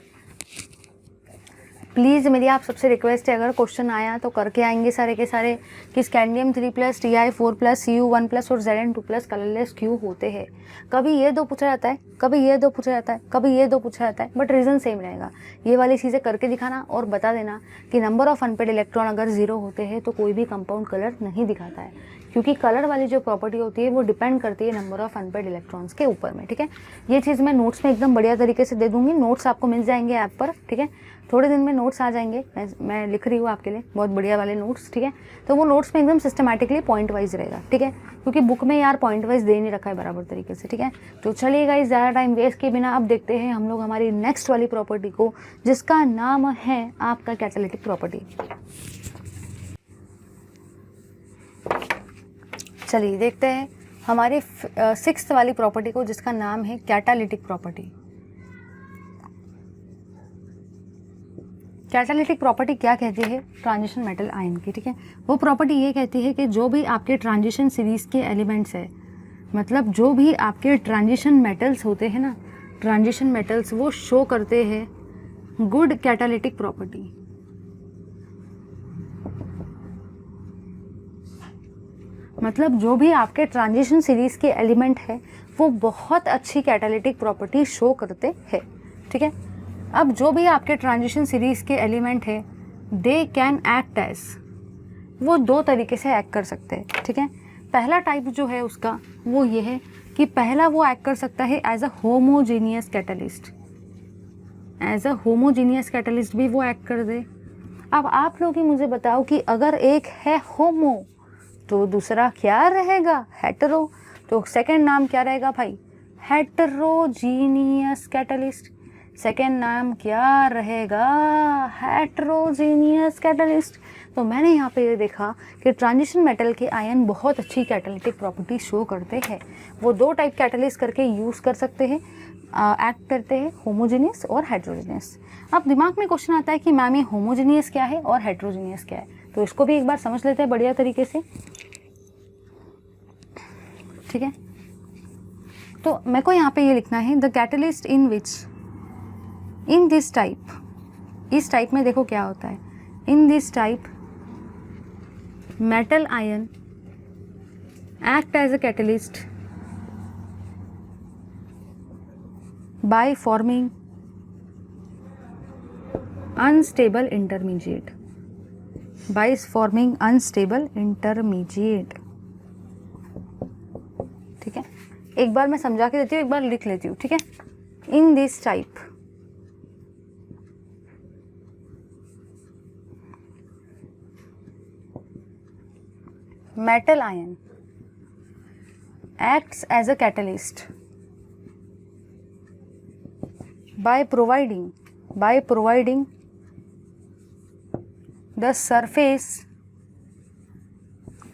प्लीज़ मेरी आप सबसे रिक्वेस्ट है, अगर क्वेश्चन आया तो करके आएंगे सारे के सारे कि स्कैंडियम 3+, Ti4+, Cu1+ और Zn2+ कलरलेस क्यों होते हैं। कभी ये दो पूछा जाता है, कभी ये दो पूछा जाता है, कभी ये दो पूछा जाता है, बट रीज़न सेम रहेगा। ये वाली चीज़ें करके दिखाना और बता देना कि नंबर ऑफ अनपेड इलेक्ट्रॉन अगर 0 होते हैं तो कोई भी कंपाउंड कलर नहीं दिखाता है, क्योंकि कलर वाली जो प्रॉपर्टी होती है वो डिपेंड करती है नंबर ऑफ अनपेड इलेक्ट्रॉन्स के ऊपर में, ठीक है। ये चीज़ मैं नोट्स में एकदम बढ़िया तरीके से दे दूँगी, नोट्स आपको मिल जाएंगे ऐप पर, ठीक है। थोड़े दिन में नोट्स आ जाएंगे, मैं लिख रही हूँ आपके लिए बहुत बढ़िया वाले नोट्स, ठीक है। तो वो नोट्स में एकदम सिस्टमैटिकली पॉइंट वाइज रहेगा, ठीक है, क्योंकि बुक में यार पॉइंट वाइज दे नहीं रखा है बराबर तरीके से, ठीक है। तो चलिए गाइस, ज़्यादा टाइम वेस्ट किए बिना अब देखते हैं हम लोग हमारी नेक्स्ट वाली प्रॉपर्टी को, जिसका नाम है आपका कैटालिटिक प्रॉपर्टी। चलिए देखते हैं हमारी 6th वाली प्रॉपर्टी को, जिसका नाम है कैटालिटिक प्रॉपर्टी। कैटालिटिक प्रॉपर्टी क्या कहती है ट्रांजिशन मेटल आयन की, ठीक है। वो प्रॉपर्टी ये कहती है कि जो भी आपके ट्रांजिशन सीरीज़ के एलिमेंट्स है, मतलब जो भी आपके ट्रांजिशन मेटल्स होते हैं ना, ट्रांजिशन मेटल्स, वो शो करते हैं गुड कैटालिटिक प्रॉपर्टी। मतलब जो भी आपके ट्रांजिशन सीरीज़ के एलिमेंट है वो बहुत अच्छी कैटालिटिक प्रॉपर्टी शो करते हैं, ठीक है। अब जो भी आपके ट्रांजिशन सीरीज़ के एलिमेंट है, दे कैन एक्ट एज, वो 2 तरीके से एक्ट कर सकते हैं, ठीक है। पहला टाइप जो है उसका वो ये है कि पहला वो एक्ट कर सकता है as a homogeneous catalyst, as a homogeneous catalyst भी वो एक्ट कर दे। अब आप लोग ही मुझे बताओ कि अगर एक है होमो तो दूसरा क्या रहेगा, हेटेरो, तो सेकंड नाम क्या रहेगा भाई, हेटेरोजीनियस कैटलिस्ट। सेकेंड नाम क्या रहेगा, हेटेरोजीनियस कैटलिस्ट। तो मैंने यहाँ पे ये देखा कि ट्रांजिशन मेटल के आयन बहुत अच्छी कैटालिटिक प्रॉपर्टी शो करते हैं। वो 2 टाइप कैटलिस्ट करके यूज़ कर सकते हैं, एक्ट करते हैं, होमोजीनियस और हेटेरोजीनियस। अब दिमाग में क्वेश्चन आता है कि मैम ये होमोजीनियस क्या है और हेटेरोजीनियस क्या है, तो इसको भी एक बार समझ लेते हैं बढ़िया तरीके से, ठीक है। तो मेरे को यहाँ पे ये लिखना है, the catalyst in which, in this type, इस टाइप में देखो क्या होता है, in this type metal ion act as a catalyst by forming unstable intermediate, by forming unstable intermediate, ठीक है। एक बार मैं समझा के देती हूँ, एक बार लिख लेती हूँ, ठीक है। In this type metal ion acts as a catalyst by providing the surface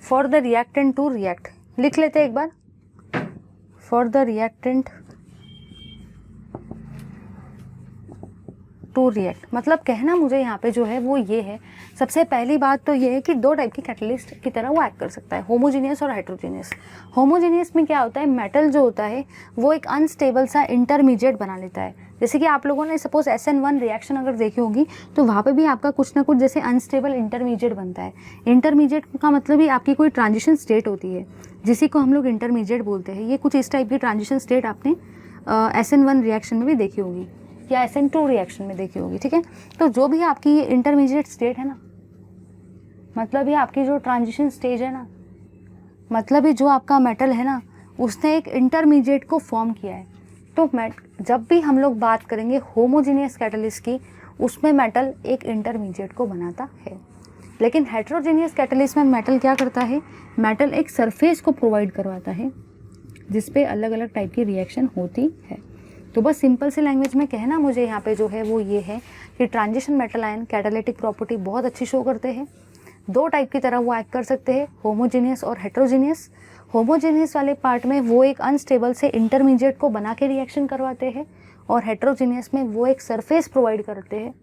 for the reactant to react। लिख लेते हैं एक बार, for the reactant to react. मतलब कहना मुझे यहाँ पे जो है वो ये है, सबसे पहली बात तो ये है कि 2 टाइप की कैटलिस्ट की तरह वो एक्ट कर सकता है, होमोजीनियस और हेटेरोजीनियस। होमोजीनियस में क्या होता है, मेटल जो होता है वो एक अनस्टेबल सा इंटरमीडिएट बना लेता है। जैसे कि आप लोगों ने सपोज SN1 रिएक्शन अगर देखी होगी तो वहाँ पे भी आपका कुछ ना कुछ जैसे अनस्टेबल इंटरमीडिएट बनता है। इंटरमीडिएट का मतलब ही आपकी कोई ट्रांजिशन स्टेट होती है, जिसी को हम लोग इंटरमीडिएट बोलते हैं। ये कुछ इस टाइप की ट्रांजिशन स्टेट आपने SN1 रिएक्शन में भी देखी होगी या SN2 रिएक्शन में देखी होगी, ठीक है। तो जो भी आपकी ये इंटरमीडिएट स्टेट है ना, मतलब ये आपकी जो ट्रांजिशन स्टेज है ना, मतलब ये जो आपका मेटल है ना, उसने एक इंटरमीडिएट को फॉर्म किया है। तो जब भी हम लोग बात करेंगे होमोजीनियस कैटलिस्ट की, उसमें मेटल एक इंटरमीडिएट को बनाता है। लेकिन हेटेरोजीनियस कैटलिस्ट में मेटल क्या करता है, मेटल एक सरफेस को प्रोवाइड करवाता है जिस पे अलग अलग टाइप की रिएक्शन होती है। तो बस सिंपल सी लैंग्वेज में कहना मुझे यहाँ पे जो है वो ये है कि transition metal ion catalytic property बहुत अच्छी शो करते हैं। 2 टाइप की तरह वो एक्ट कर सकते हैं, होमोजीनियस और हेटेरोजीनियस। होमोजीनियस वाले पार्ट में वो एक अनस्टेबल से इंटरमीडिएट को बना के रिएक्शन करवाते हैं, और हेटेरोजीनियस में वो एक सरफेस प्रोवाइड करते हैं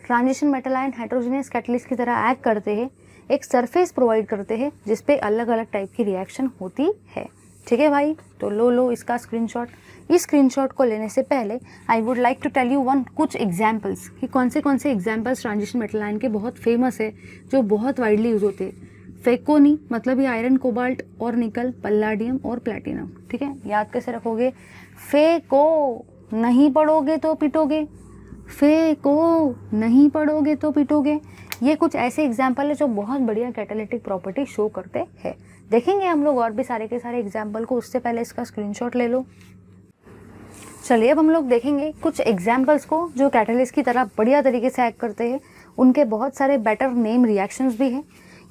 ट्रांजिशन मेटल आयन हाइड्रोजनियस कैटलिस्ट की तरह एक्ट करते हैं, एक सरफेस प्रोवाइड करते हैं जिस पे अलग अलग टाइप की रिएक्शन होती है। ठीक है भाई, तो लो इसका स्क्रीनशॉट। इस स्क्रीनशॉट को लेने से पहले I would like to tell you कुछ एग्जाम्पल्स कि कौन से एग्जाम्पल्स ट्रांजिशन मेटल आयन के बहुत फेमस है, जो बहुत वाइडली यूज होते हैं। फेकोनी मतलब ये आयरन, कोबाल्ट और निकल, पल्लाडियम और प्लैटिनम। ठीक है, याद कैसे रखोगे? फेको नहीं पढ़ोगे तो पिटोगे, फेको नहीं पढ़ोगे तो पिटोगे। ये कुछ ऐसे एग्जाम्पल है जो बहुत बढ़िया कैटालिटिक प्रॉपर्टी शो करते हैं। देखेंगे हम लोग और भी सारे के सारे एग्जाम्पल को, उससे पहले इसका स्क्रीनशॉट ले लो। चलिए अब हम लोग देखेंगे कुछ एग्जाम्पल्स को जो कैटालिस्ट की तरह बढ़िया तरीके से एक्ट करते हैं। उनके बहुत सारे बेटर नेम रिएक्शंस भी हैं।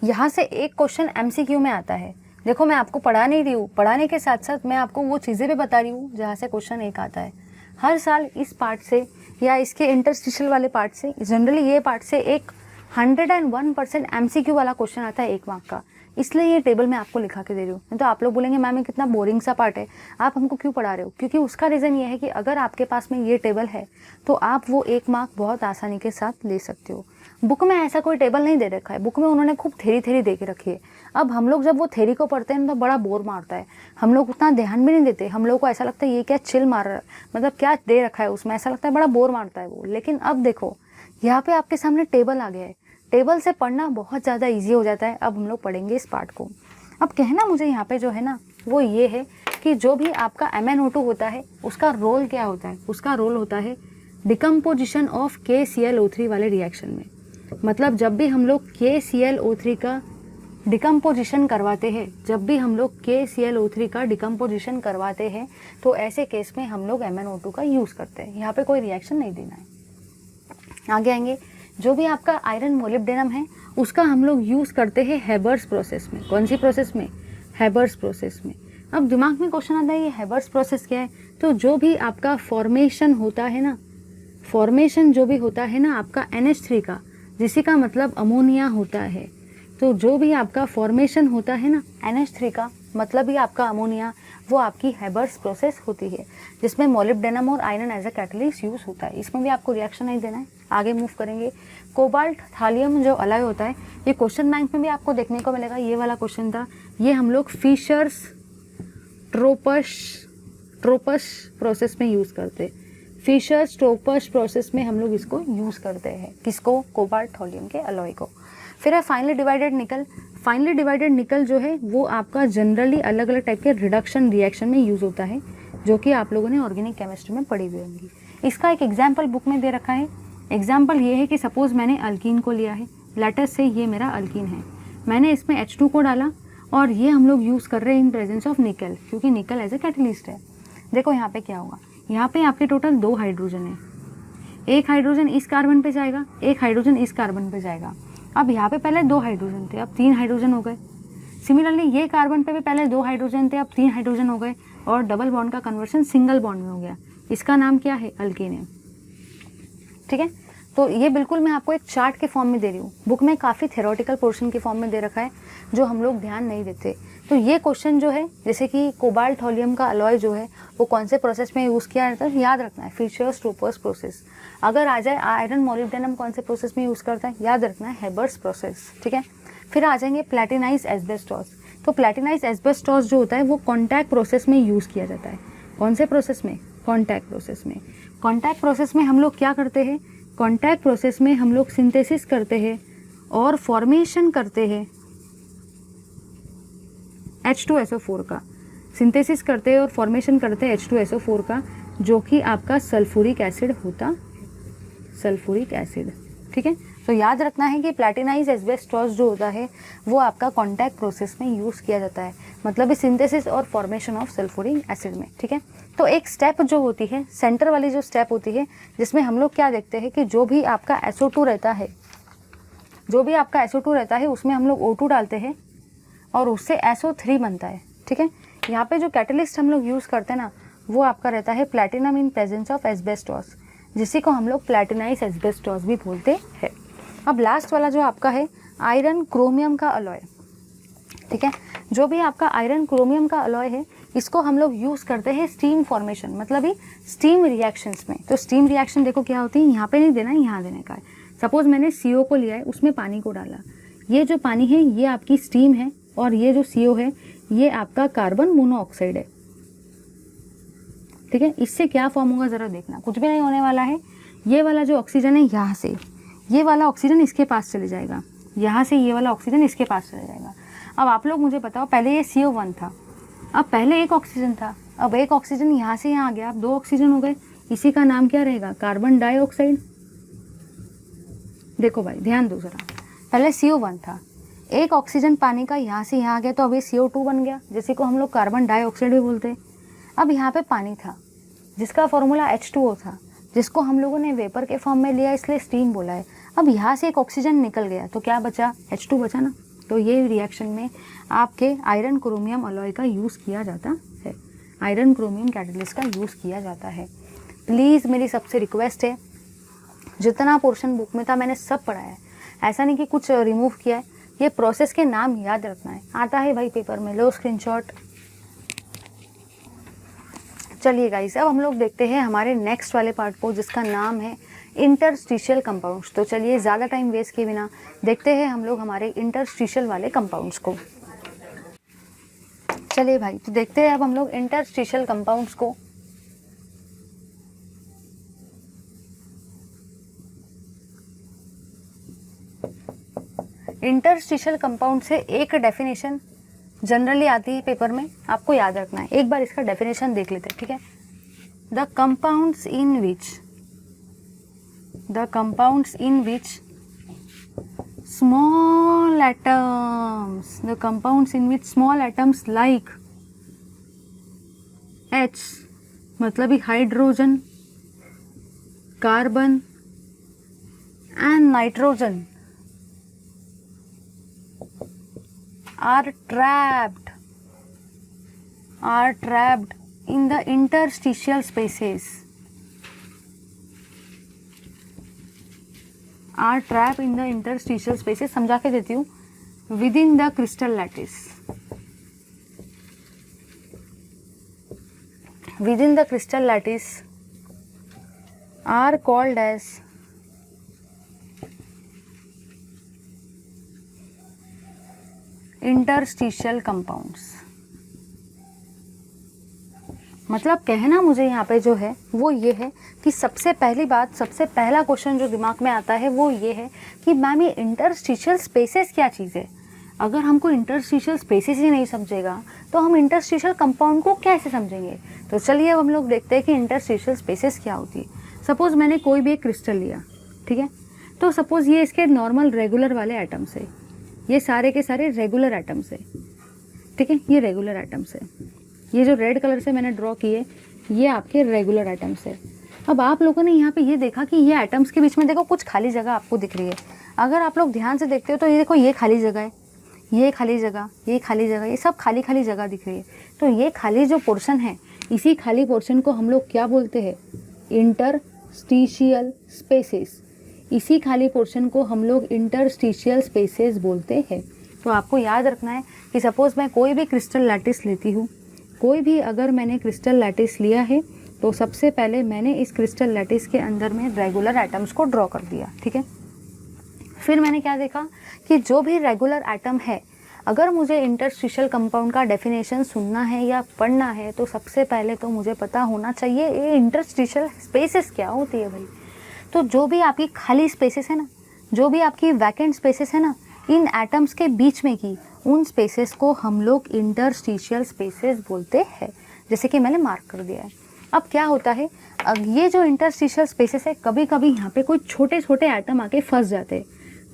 यहाँ से एक क्वेश्चन एमसीक्यू में आता है। देखो मैं आपको पढ़ा नहीं रही हूँ, पढ़ाने के साथ साथ मैं आपको वो चीज़ें भी बता रही हूँ जहाँ से क्वेश्चन एक आता है। हर साल इस पार्ट से या इसके इंटरस्टिशियल वाले पार्ट से, जनरली ये पार्ट से एक 101% एमसीक्यू वाला क्वेश्चन आता है 1 मार्क का। इसलिए ये टेबल मैं आपको लिखा के दे रही हूँ। नहीं तो आप लोग बोलेंगे मैम ये कितना बोरिंग सा पार्ट है, आप हमको क्यों पढ़ा रहे हो? क्योंकि उसका रीज़न ये है कि अगर आपके पास में ये टेबल है तो आप वो 1 मार्क बहुत आसानी के साथ ले सकते हो। बुक में ऐसा कोई टेबल नहीं दे रखा है, बुक में उन्होंने खूब थेरी दे के रखी है। अब हम लोग जब वो थेरी को पढ़ते हैं तो बड़ा बोर मारता है, हम लोग उतना ध्यान भी नहीं देते। हम लोग को ऐसा लगता है ये क्या चिल मार रहा है, मतलब क्या दे रखा है उसमें, ऐसा लगता है बड़ा बोर मारता है वो। लेकिन अब देखो यहाँ पे आपके सामने टेबल आ गया है, टेबल से पढ़ना बहुत ज़्यादा ईजी हो जाता है। अब हम लोग पढ़ेंगे इस पार्ट को। अब कहना मुझे यहाँ पे जो है ना वो ये है कि जो भी आपका MnO2 होता है उसका रोल क्या होता है? उसका रोल होता है डिकम्पोजिशन ऑफ KClO3 वाले रिएक्शन में। मतलब जब भी हम लोग KClO3 का डिकम्पोजिशन करवाते हैं, जब भी हम लोग KClO3 का डिकम्पोजिशन करवाते हैं तो ऐसे केस में हम लोग MnO2 का यूज़ करते हैं। यहाँ पे कोई रिएक्शन नहीं देना है। आगे आएंगे, जो भी आपका आयरन मोलिब्डेनम है उसका हम लोग यूज़ करते हैं हेबर्स प्रोसेस में। कौन सी प्रोसेस में? हेबर्स प्रोसेस में। अब दिमाग में क्वेश्चन आता है ये हेबर्स प्रोसेस क्या है? तो जो भी आपका फॉर्मेशन होता है ना, फॉर्मेशन जो भी होता है ना आपका NH3 का, जिसी का मतलब अमोनिया होता है, तो जो भी आपका फॉर्मेशन होता है ना NH3 का मतलब ही आपका अमोनिया, वो आपकी हेबर्स प्रोसेस होती है जिसमें मोलिब्डेनम और iron as a catalyst use होता है। इसमें भी आपको रिएक्शन नहीं देना है। आगे मूव करेंगे, कोबाल्ट थालियम जो अलॉय होता है, ये क्वेश्चन बैंक में भी आपको देखने को मिलेगा। ये वाला क्वेश्चन था, ये हम लोग फिशर्स ट्रोपस प्रोसेस में यूज़ करते हैं। फिशर्स ट्रोपस प्रोसेस में हम लोग इसको यूज़ करते हैं। किसको? कोबाल्ट थालियम के अलॉय को। फिर है फाइनली डिवाइडेड निकल। फाइनली डिवाइडेड निकल जो है वो आपका जनरली अलग अलग टाइप के रिडक्शन रिएक्शन में यूज़ होता है, जो कि आप लोगों ने ऑर्गेनिक केमिस्ट्री में पढ़ी हुई होंगी। इसका एक एग्जाम्पल बुक में दे रखा है। एग्जाम्पल ये है कि सपोज़ मैंने अल्कीन को लिया है, लेटस से ये मेरा अल्कीन है, मैंने इसमें H2 को डाला और ये हम लोग यूज़ कर रहे हैं इन प्रेजेंस ऑफ निकल, क्योंकि निकल एज ए कैटलिस्ट है। देखो यहाँ पे क्या होगा, यहाँ पे आपके टोटल 2 हाइड्रोजन है, एक हाइड्रोजन इस कार्बन पे जाएगा, एक हाइड्रोजन इस कार्बन पे जाएगा। अब यहाँ पे पहले 2 हाइड्रोजन थे, अब 3 हाइड्रोजन हो गए। सिमिलरली ये कार्बन पे भी पहले 2 हाइड्रोजन थे, अब 3 हाइड्रोजन हो गए और डबल बॉन्ड का कन्वर्शन सिंगल बॉन्ड में हो गया। इसका नाम क्या है? अल्केन है। ठीक है, तो ये बिल्कुल मैं आपको एक चार्ट के फॉर्म में दे रही हूँ। बुक में काफ़ी थ्योरेटिकल पोर्शन के फॉर्म में दे रखा है जो हम लोग ध्यान नहीं देते। तो ये क्वेश्चन जो है, जैसे कि कोबाल्ट थालियम का अलॉय जो है वो कौन से प्रोसेस में यूज़ किया जाता है, याद रखना है, फिशर्स ट्रोपस प्रोसेस। अगर आ जाए आयरन मोलिब्डेनम कौन से प्रोसेस में यूज़ करता है, याद रखना है, हेबर्स प्रोसेस। ठीक है, फिर आ जाएंगे प्लैटिनाइज एस्बेस्टॉस। तो प्लैटिनाइज एस्बेस्टॉस जो होता है वो कॉन्टैक्ट प्रोसेस में यूज़ किया जाता है। कौन से प्रोसेस में? कॉन्टैक्ट प्रोसेस में। कॉन्टैक्ट प्रोसेस में हम लोग क्या करते हैं? कॉन्टैक्ट प्रोसेस में हम लोग सिंथेसिस करते हैं और फॉर्मेशन करते हैं H2SO4 का, सिंथेसिस करते हैं और फॉर्मेशन करते हैं H2SO4 का, जो कि आपका सल्फ्यूरिक एसिड होता, सल्फ्यूरिक एसिड। ठीक है, तो याद रखना है कि प्लैटिनाइज एस्बेस्टॉस जो होता है वो आपका कॉन्टैक्ट प्रोसेस में यूज़ किया जाता है, मतलब सिंथेसिस और फॉर्मेशन ऑफ सल्फ्यूरिक एसिड में। ठीक है, तो एक स्टेप जो होती है, सेंटर वाली जो स्टेप होती है, जिसमें हम लोग क्या देखते हैं कि जो भी आपका SO2 रहता है, जो भी आपका SO2 रहता है उसमें हम लोग O2 डालते हैं और उससे SO3 बनता है। ठीक है, यहाँ पे जो कैटलिस्ट हम लोग यूज़ करते हैं ना वो आपका रहता है platinum in presence of asbestos, जिसी को हम लोग प्लैटिनाइज एस्बेस्टॉस भी बोलते हैं। अब लास्ट वाला जो आपका है आयरन क्रोमियम का अलॉय। ठीक है, जो भी आपका आयरन क्रोमियम का अलॉय है इसको हम लोग यूज़ करते हैं स्टीम फॉर्मेशन, मतलब ही स्टीम रिएक्शंस में। तो स्टीम रिएक्शन देखो क्या होती है, यहाँ पे नहीं देना है, यहाँ देने का है। सपोज मैंने CO को लिया है, उसमें पानी को डाला, ये जो पानी है ये आपकी स्टीम है और ये जो CO है ये आपका कार्बन मोनोऑक्साइड है। ठीक है, इससे क्या फॉर्म होगा ज़रा देखना, कुछ भी नहीं होने वाला है। ये वाला जो ऑक्सीजन है यहाँ से ये वाला ऑक्सीजन इसके पास चले जाएगा, यहाँ से ये वाला ऑक्सीजन इसके पास चले जाएगा। अब आप लोग मुझे बताओ, पहले ये CO1 था, अब पहले एक ऑक्सीजन था, अब एक ऑक्सीजन यहाँ से यहाँ आ गया, अब 2 ऑक्सीजन हो गए, इसी का नाम क्या रहेगा? Carbon dioxide. देखो भाई ध्यान दो ज़रा, पहले CO1 था, एक ऑक्सीजन पानी का यहाँ से यहाँ आ गया तो अब ये CO2 बन गया, जिसी को हम लोग कार्बन डाइऑक्साइड भी बोलते हैं। अब यहाँ पे पानी था जिसका फॉर्मूला H2O था, जिसको हम लोगों ने वेपर के फॉर्म में लिया इसलिए स्टीम बोला है। अब यहाँ से एक ऑक्सीजन निकल गया तो क्या बचा? H2 बचा ना। तो ये रिएक्शन में आपके आयरन क्रोमियम अलॉय का यूज़ किया जाता है, आयरन क्रोमियम कैटलिस्ट का यूज़ किया जाता है। प्लीज़ मेरी सबसे रिक्वेस्ट है, जितना पोर्शन बुक में था मैंने सब पढ़ा है, ऐसा नहीं कि कुछ रिमूव किया है। ये प्रोसेस के नाम याद रखना है, आता है भाई पेपर में, लो स्क्रीनशॉट। चलिए गाइस, अब हम लोग देखते हैं हमारे नेक्स्ट वाले पार्ट को, जिसका नाम है इंटरस्टिशियल कंपाउंड्स। तो चलिए ज़्यादा टाइम वेस्ट किए बिना देखते हैं हम लोग हमारे इंटरस्टिशियल वाले कंपाउंड्स को। चलिए भाई, तो देखते हैं अब हम लोग इंटरस्टिशियल कंपाउंड्स को। इंटरस्टिशियल कंपाउंड से एक डेफिनेशन जनरली आती है पेपर में, आपको याद रखना है। एक बार इसका डेफिनेशन देख लेते हैं, ठीक है। The compounds in which small atoms like H मतलब hydrogen, carbon and nitrogen are trapped in the interstitial spaces, समझा के देती हूँ, within the crystal lattice are called as interstitial compounds. मतलब कहना मुझे यहाँ पे जो है वो ये है कि सबसे पहला क्वेश्चन जो दिमाग में आता है वो ये है कि मैम ये इंटरस्टिशियल स्पेसेस क्या चीज़ है। अगर हमको इंटरस्टिशियल स्पेसेस ही नहीं समझेगा तो हम इंटरस्टिशियल कंपाउंड को कैसे समझेंगे। तो चलिए अब हम लोग देखते हैं कि इंटरस्टिशियल स्पेसेस क्या होती है। सपोज़ मैंने कोई भी एक क्रिस्टल लिया, ठीक है, तो सपोज़ ये इसके नॉर्मल रेगुलर वाले एटम्स है, ये सारे के सारे रेगुलर एटम्स है, ठीक है, ये रेगुलर एटम्स है। ये जो रेड कलर से मैंने ड्रॉ किए ये आपके रेगुलर एटम्स है। अब आप लोगों ने यहाँ पे ये देखा कि ये एटम्स के बीच में देखो कुछ खाली जगह आपको दिख रही है। अगर आप लोग ध्यान से देखते हो तो ये देखो, ये खाली जगह है, ये खाली जगह, ये खाली जगह, ये सब खाली खाली जगह दिख रही है। तो ये खाली जो पोर्शन है, इसी खाली पोर्शन को हम लोग क्या बोलते हैं? Interstitial spaces. इसी खाली पोर्शन को हम लोग इंटरस्टिशियल स्पेसेस बोलते हैं। तो आपको याद रखना है कि सपोज़ मैं कोई भी क्रिस्टल लैटिस लेती हूँ, अगर मैंने क्रिस्टल लैटिस लिया है तो सबसे पहले मैंने इस क्रिस्टल लैटिस के अंदर में रेगुलर एटम्स को ड्रॉ कर दिया, ठीक है। फिर मैंने क्या देखा कि जो भी रेगुलर एटम है, अगर मुझे इंटरस्टिशियल कंपाउंड का डेफिनेशन सुनना है या पढ़ना है तो सबसे पहले तो मुझे पता होना चाहिए ये इंटरस्टिशियल स्पेसेस क्या होती है भाई। तो जो भी आपकी खाली स्पेसेस है ना, जो भी आपकी वैकेंट स्पेसेस है ना, इन एटम्स के बीच में की उन स्पेसेस को हम लोग इंटरस्टिशियल स्पेसेस बोलते हैं, जैसे कि मैंने मार्क कर दिया है। अब क्या होता है, अब ये जो इंटरस्टिशियल स्पेसेस है, कभी कभी यहाँ पे कोई छोटे छोटे एटम आके फंस जाते हैं।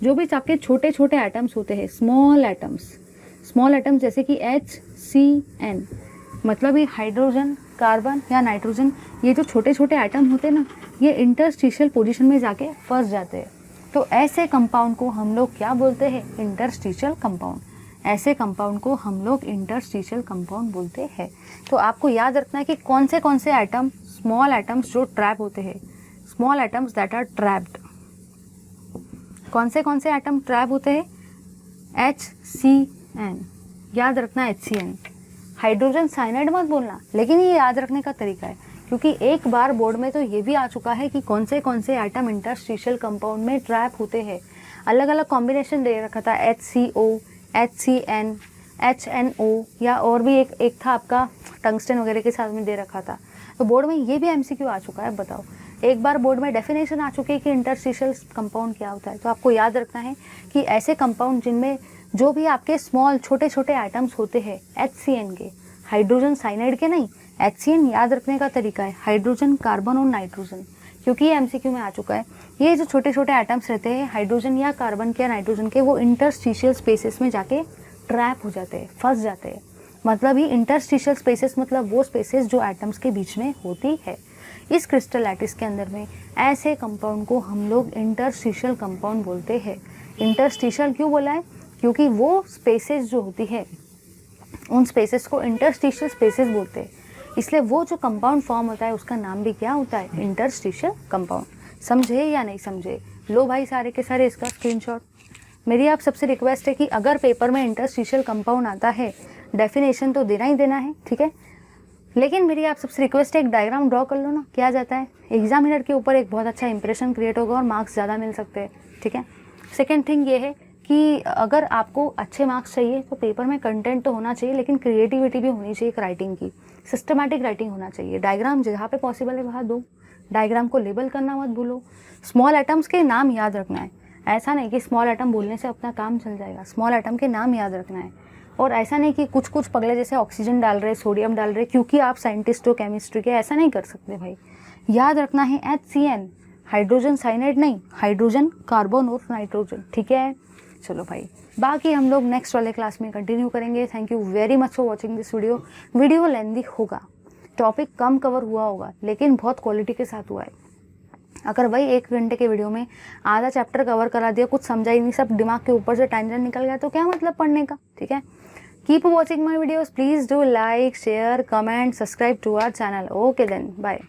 जो भी आपके छोटे छोटे एटम्स होते हैं, स्मॉल एटम्स जैसे कि HCN, मतलब ये हाइड्रोजन, कार्बन या नाइट्रोजन, ये जो छोटे छोटे एटम होते हैं ना, ये इंटरस्टिशियल पोजीशन में जाके फंस जाते हैं। तो ऐसे कंपाउंड को हम लोग क्या बोलते हैं? Interstitial compound. ऐसे कंपाउंड को हम लोग इंटरस्टिशियल कंपाउंड बोलते हैं। तो आपको याद रखना है कि कौन से एटम, स्मॉल एटम्स जो ट्रैप होते हैं, small atoms that are trapped. कौन से एटम ट्रैप होते हैं? HCN, याद रखना HCN। हाइड्रोजन साइनाइड मत बोलना, लेकिन ये याद रखने का तरीका है क्योंकि एक बार बोर्ड में तो ये भी आ चुका है कि कौन से आइटम इंटरस्टिशियल कंपाउंड में ट्रैप होते हैं। अलग अलग कॉम्बिनेशन दे रखा था, HCO, HCN, HNO, या और भी एक था आपका टंगस्टन वगैरह के साथ में दे रखा था। तो बोर्ड में ये भी MCQ आ चुका है। बताओ, एक बार बोर्ड में डेफिनेशन आ चुकी है कि इंटरस्टिशियल कंपाउंड क्या होता है। तो आपको याद रखना है कि ऐसे कंपाउंड जिनमें जो भी आपके स्मॉल छोटे छोटे आइटम्स होते हैं HCN के, हाइड्रोजन साइनाइड के नहीं, HCN याद रखने का तरीका है हाइड्रोजन, कार्बन और नाइट्रोजन, क्योंकि ये MCQ में आ चुका है। ये जो छोटे छोटे आइटम्स रहते हैं हाइड्रोजन या कार्बन के या नाइट्रोजन के, वो इंटरस्टिशियल स्पेसेस में जाके ट्रैप हो जाते हैं, फंस जाते हैं। मतलब ही इंटरस्टिशियल स्पेसेस मतलब वो स्पेसेस जो एटम्स के बीच में होती है। इस क्रिस्टल लैटिस के अंदर में ऐसे कंपाउंड को हम लोग इंटरस्टिशियल कंपाउंड बोलते हैं। इंटरस्टिशियल क्यों बोला है? क्योंकि वो स्पेसेस जो होती है उन स्पेसेस को इंटरस्टिशियल स्पेसेस बोलते हैं। इसलिए वो जो कंपाउंड फॉर्म होता है उसका नाम भी क्या होता है? Interstitial compound. समझे या नहीं समझे? लो भाई सारे के सारे इसका स्क्रीनशॉट। मेरी आप सबसे रिक्वेस्ट है कि अगर पेपर में इंटरस्टिशियल कंपाउंड आता है, डेफिनेशन तो देना ही देना है, ठीक है, लेकिन मेरी आप सबसे रिक्वेस्ट है एक डायग्राम ड्रॉ कर लो ना। क्या जाता है, एग्जामिनर के ऊपर एक बहुत अच्छा इंप्रेशन क्रिएट होगा और मार्क्स ज़्यादा मिल सकते हैं, ठीक है। सेकेंड थिंग ये है कि अगर आपको अच्छे मार्क्स चाहिए तो पेपर में कंटेंट तो होना चाहिए, लेकिन क्रिएटिविटी भी होनी चाहिए एक राइटिंग की, सिस्टमैटिक राइटिंग होना चाहिए। डायग्राम जहाँ पे पॉसिबल है वहाँ दो, डायग्राम को लेबल करना मत भूलो। स्मॉल आइटम्स के नाम याद रखना है, ऐसा नहीं कि स्मॉल आइटम बोलने से अपना काम चल जाएगा, स्मॉल आइटम के नाम याद रखना है। और ऐसा नहीं कि कुछ कुछ पगले जैसे ऑक्सीजन डाल रहे, सोडियम डाल रहे क्योंकि आप साइंटिस्ट हो केमिस्ट्री के, ऐसा नहीं कर सकते भाई। याद रखना है HCN, हाइड्रोजन साइनाइड नहीं, हाइड्रोजन, कार्बन और नाइट्रोजन, ठीक है। चलो भाई, बाकी हम लोग नेक्स्ट वाले क्लास में कंटिन्यू करेंगे। Thank you very much for watching this video. Video lengthy होगा, टॉपिक कम कवर हुआ होगा, लेकिन बहुत क्वालिटी के साथ हुआ है। अगर वही 1 घंटे के वीडियो में आधा चैप्टर कवर करा दिया, कुछ समझा ही नहीं, सब दिमाग के ऊपर से टेंशन निकल गया, तो क्या मतलब पढ़ने का, ठीक है। Keep watching my videos, please do like, share, comment, subscribe to our channel. Okay then, bye.